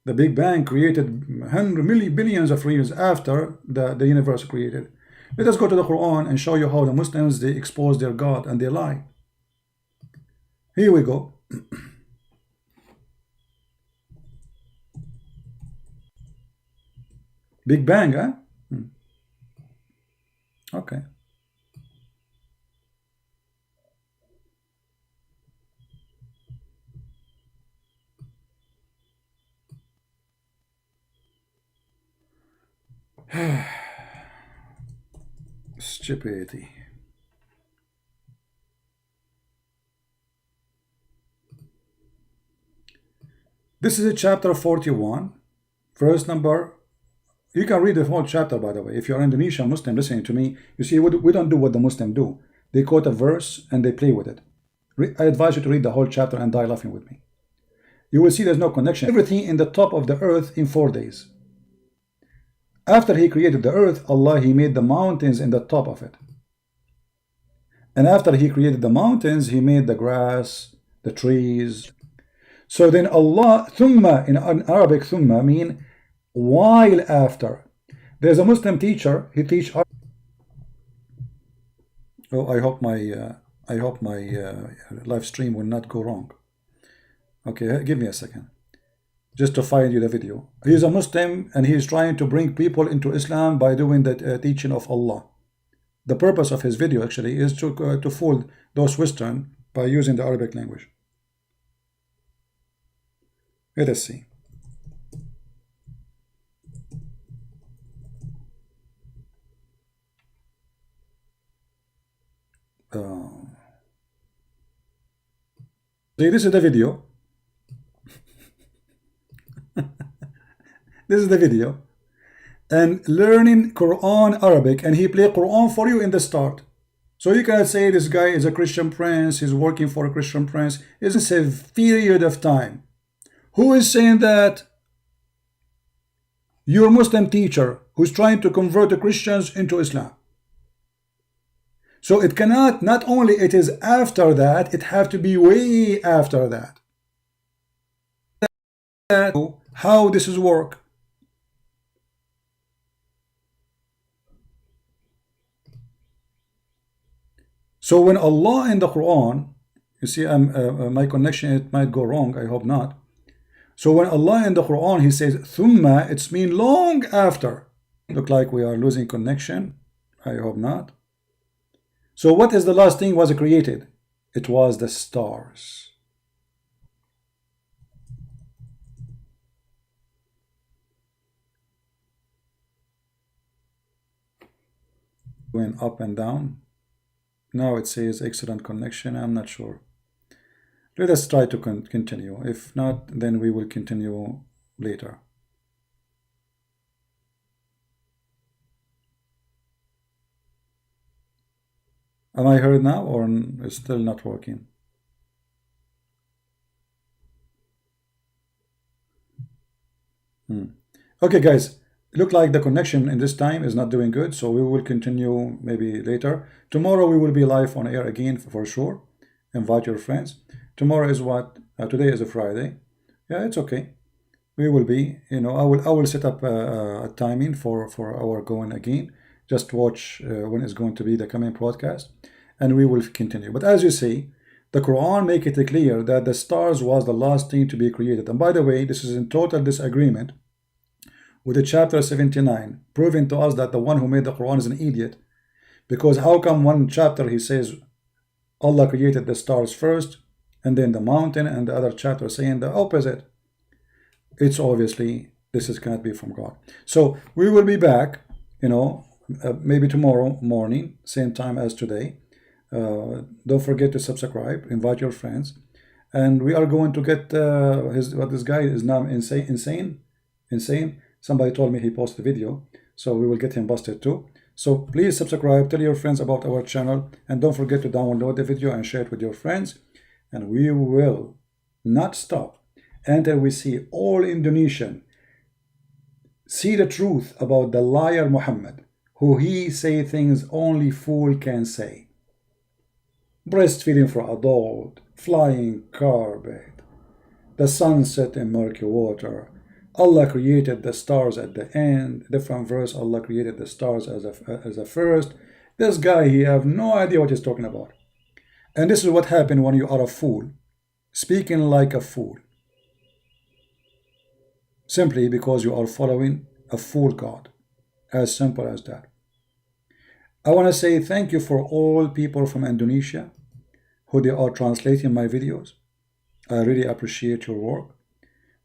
The Big Bang created hundreds, millions, billions of years after the universe created. Let us go to the Quran and show you how the Muslims, they expose their God and they lie. Here we go. Big Bang, huh? Okay. Stupidity. This is a chapter 41, verse number. You can read the whole chapter, by the way. If you're Indonesian Muslim listening to me, you see, we don't do what the Muslims do. They quote a verse and they play with it. I advise you to read the whole chapter and die laughing with me. You will see there's no connection. Everything in the top of the earth in 4 days. After he created the earth, Allah, he made the mountains in the top of it. And after he created the mountains, he made the grass, the trees. So then Allah, thumma, in Arabic, thumma mean while after. There's a Muslim teacher, he teach. Oh, I hope my live stream will not go wrong. Okay, give me a second, just to find you the video. He's a Muslim and he's trying to bring people into Islam by doing the teaching of Allah. The purpose of his video actually is to fool those Western by using the Arabic language. Let us see. See, this is the video. This is the video. And learning Quran Arabic, and he play Quran for you in the start. So you cannot say this guy is a Christian prince, he's working for a Christian prince. It's a period of time. Who is saying that? Your Muslim teacher who's trying to convert the Christians into Islam. So it cannot, not only it is after that, it have to be way after that. How this is work. So when Allah in the Quran, you see, my connection, it might go wrong, I hope not. So when Allah in the Quran, he says thumma, it's mean long after. Look like we are losing connection. I hope not. So what is the last thing was created? It was the stars. Going up and down. Now it says excellent connection. I'm not sure. Let us try to continue. If not, then we will continue later. Am I heard now, or it's still not working? Okay, guys. Look like the connection in this time is not doing good, so we will continue maybe later. Tomorrow we will be live on air again for sure. Invite your friends. Tomorrow is what? Today is a Friday. Yeah, it's okay. We will be, you know, I will set up a timing for our going again. Just watch when it's going to be the coming broadcast, and we will continue. But as you see, the Quran make it clear that the stars was the last thing to be created. And by the way, this is in total disagreement with the chapter 79, proving to us that the one who made the Quran is an idiot. Because how come one chapter he says Allah created the stars first, and then the mountain, and the other chapter saying the opposite? It's obviously, this cannot be from God. So we will be back, you know, maybe tomorrow morning, same time as today. Don't forget to subscribe, invite your friends, and we are going to get what this guy is now insane. Somebody told me he posted a video, so we will get him busted too. So please subscribe, tell your friends about our channel, and don't forget to download the video and share it with your friends. And we will not stop until we see all Indonesian see the truth about the liar Muhammad, who he say things only fool can say. Breastfeeding for adult, flying carpet, The sun set in murky water. Allah created the stars at the end. Different verse, Allah created the stars as a first. This guy, he have no idea what he's talking about. And this is what happened when you are a fool, speaking like a fool, simply because you are following a fool God. As simple as that. I want to say thank you for all people from Indonesia who they are translating my videos. I really appreciate your work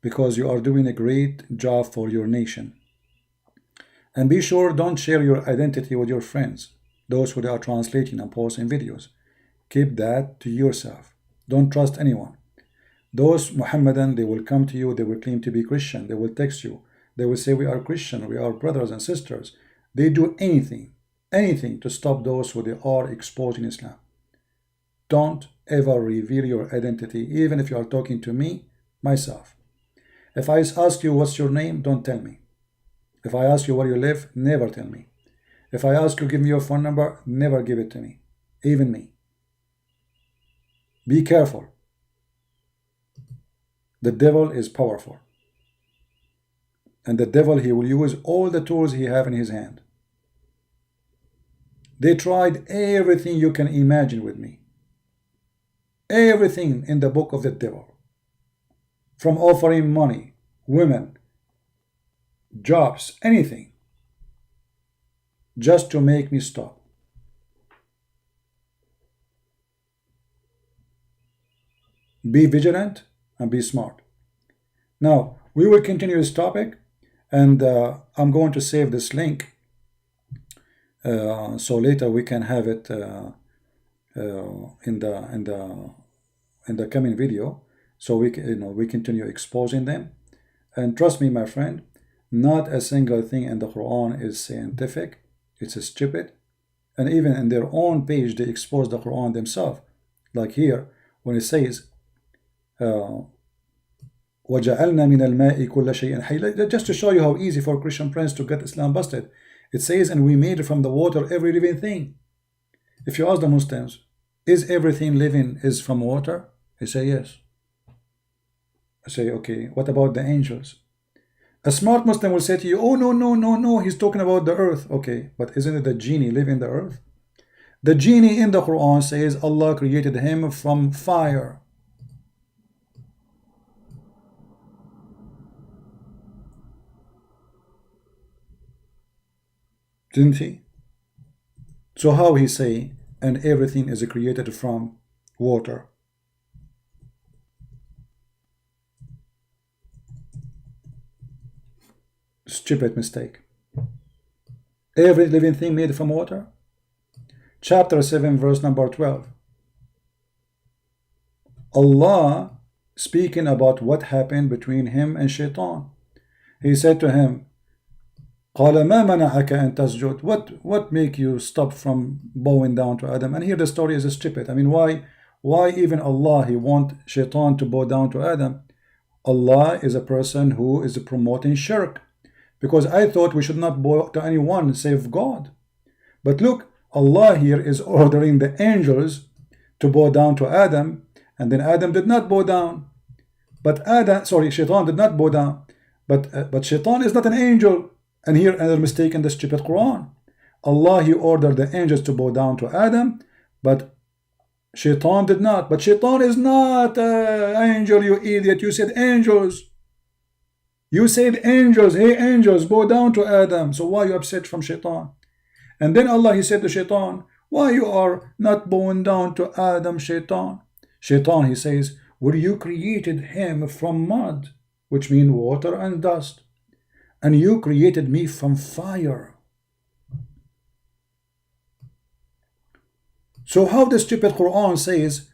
because you are doing a great job for your nation. And be sure, don't share your identity with your friends, those who they are translating and posting videos. Keep that to yourself. Don't trust anyone. Those Muhammadan, they will come to you, they will claim to be Christian, they will text you, they will say we are Christian, we are brothers and sisters. They do anything to stop those who they are exposing Islam. Don't ever reveal your identity, even if you are talking to me, myself. If I ask you what's your name, don't tell me. If I ask you where you live, never tell me. If I ask you give me your phone number, never give it to me, even me. Be careful. The devil is powerful. And the devil, he will use all the tools he have in his hand. They tried everything you can imagine with me. Everything in the book of the devil. From offering money, women, jobs, anything. Just to make me stop. Be vigilant and be smart. Now, we will continue this topic, and I'm going to save this link so later we can have it in the coming video, so we continue exposing them. And trust me, my friend, not a single thing in the Quran is scientific. It's stupid. And even in their own page, they expose the Quran themselves. Like here, when it says, وَجَعَلْنَا مِنَ الْمَاءِ كُلَّ شَيْءٍ حَيٍّ. Just to show you how easy for Christian friends to get Islam busted. It says, and we made from the water every living thing. If you ask the Muslims, is everything living is from water? They say yes. I say, okay, what about the angels? A smart Muslim will say to you, oh, no, he's talking about the earth. Okay, but isn't it the genie live in the earth? The genie in the Quran says Allah created him from fire. Didn't he? So how he say, and everything is created from water? Stupid mistake. Every living thing made from water? Chapter 7, verse number 12. Allah speaking about what happened between him and Shaitan. He said to him, قال ما منعك أن تسجد? What make you stop from bowing down to Adam? And here the story is stupid. I mean, why even Allah, he want Shaitan to bow down to Adam? Allah is a person who is promoting shirk. Because I thought we should not bow to anyone save God. But look, Allah here is ordering the angels to bow down to Adam, and then Adam did not bow down. But Shaitan did not bow down. But Shaitan is not an angel. And here another mistake in the stupid Quran. Allah, he ordered the angels to bow down to Adam, but Shaitan did not. But Shaitan is not an angel, you idiot. You said angels. You said angels. Hey angels, bow down to Adam. So why are you upset from Shaitan? And then Allah, he said to Shaitan, why you are not bowing down to Adam, Shaitan? Shaitan, he says, well, you created him from mud, which means water and dust. And you created me from fire. So how the stupid Quran says,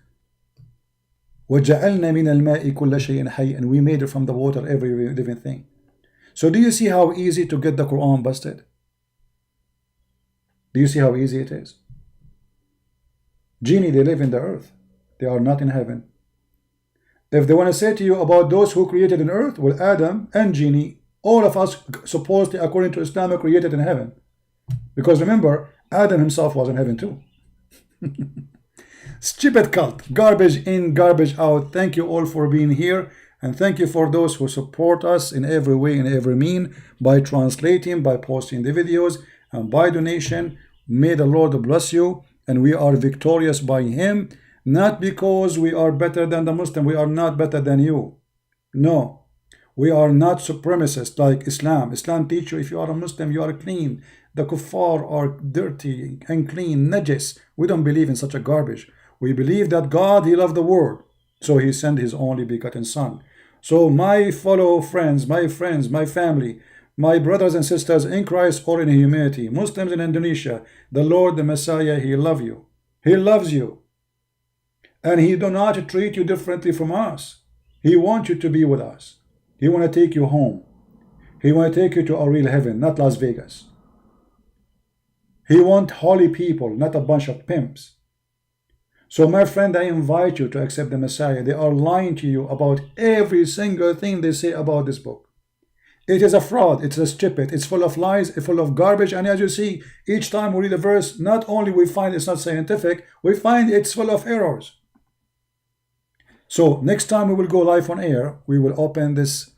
وَجَعَلْنَا مِنَ الْمَاءِ كُلَّ شَيْءٍ حَيٍّ, and we made it from the water every living thing. So do you see how easy to get the Quran busted? Do you see how easy it is? Genie, they live in the earth. They are not in heaven. If they want to say to you about those who created in earth, well, Adam and Genie, all of us supposedly, according to Islam, are created in heaven. Because remember, Adam himself was in heaven too. Stupid cult. Garbage in, garbage out. Thank you all for being here. And thank you for those who support us in every way, in every mean, by translating, by posting the videos, and by donation. May the Lord bless you, and we are victorious by Him, not because we are better than the Muslim. We are not better than you. No, we are not supremacists like Islam. Islam teaches you if you are a Muslim, you are clean. The kuffar are dirty, unclean, najis. We don't believe in such a garbage. We believe that God, He loved the world, so He sent His only begotten Son. So my fellow friends, my family, my brothers and sisters in Christ or in humanity, Muslims in Indonesia, the Lord, the Messiah, He loves you. He loves you. And He do not treat you differently from us. He wants you to be with us. He want to take you home. He want to take you to a real heaven, not Las Vegas. He want holy people, not a bunch of pimps. So my friend, I invite you to accept the Messiah. They are lying to you about every single thing they say about this book. It is a fraud, it's a stupid, it's full of lies, it's full of garbage. And as you see, each time we read a verse, not only we find it's not scientific, we find it's full of errors. So next time we will go live on air, we will open this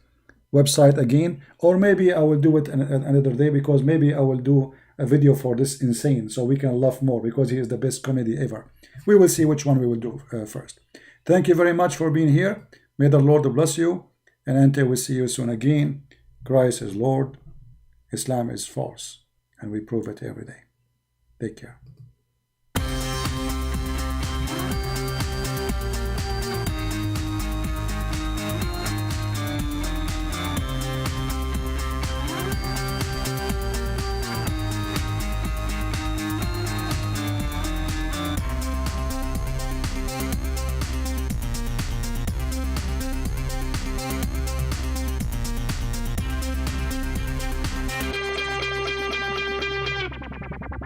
website again, or maybe I will do it another day, because maybe I will do a video for this insane, so we can laugh more, because he is the best comedy ever. We will see which one we will do first. Thank you very much for being here. May the Lord bless you, and until we see you soon again, Christ is Lord, Islam is false, and we prove it every day. Take care.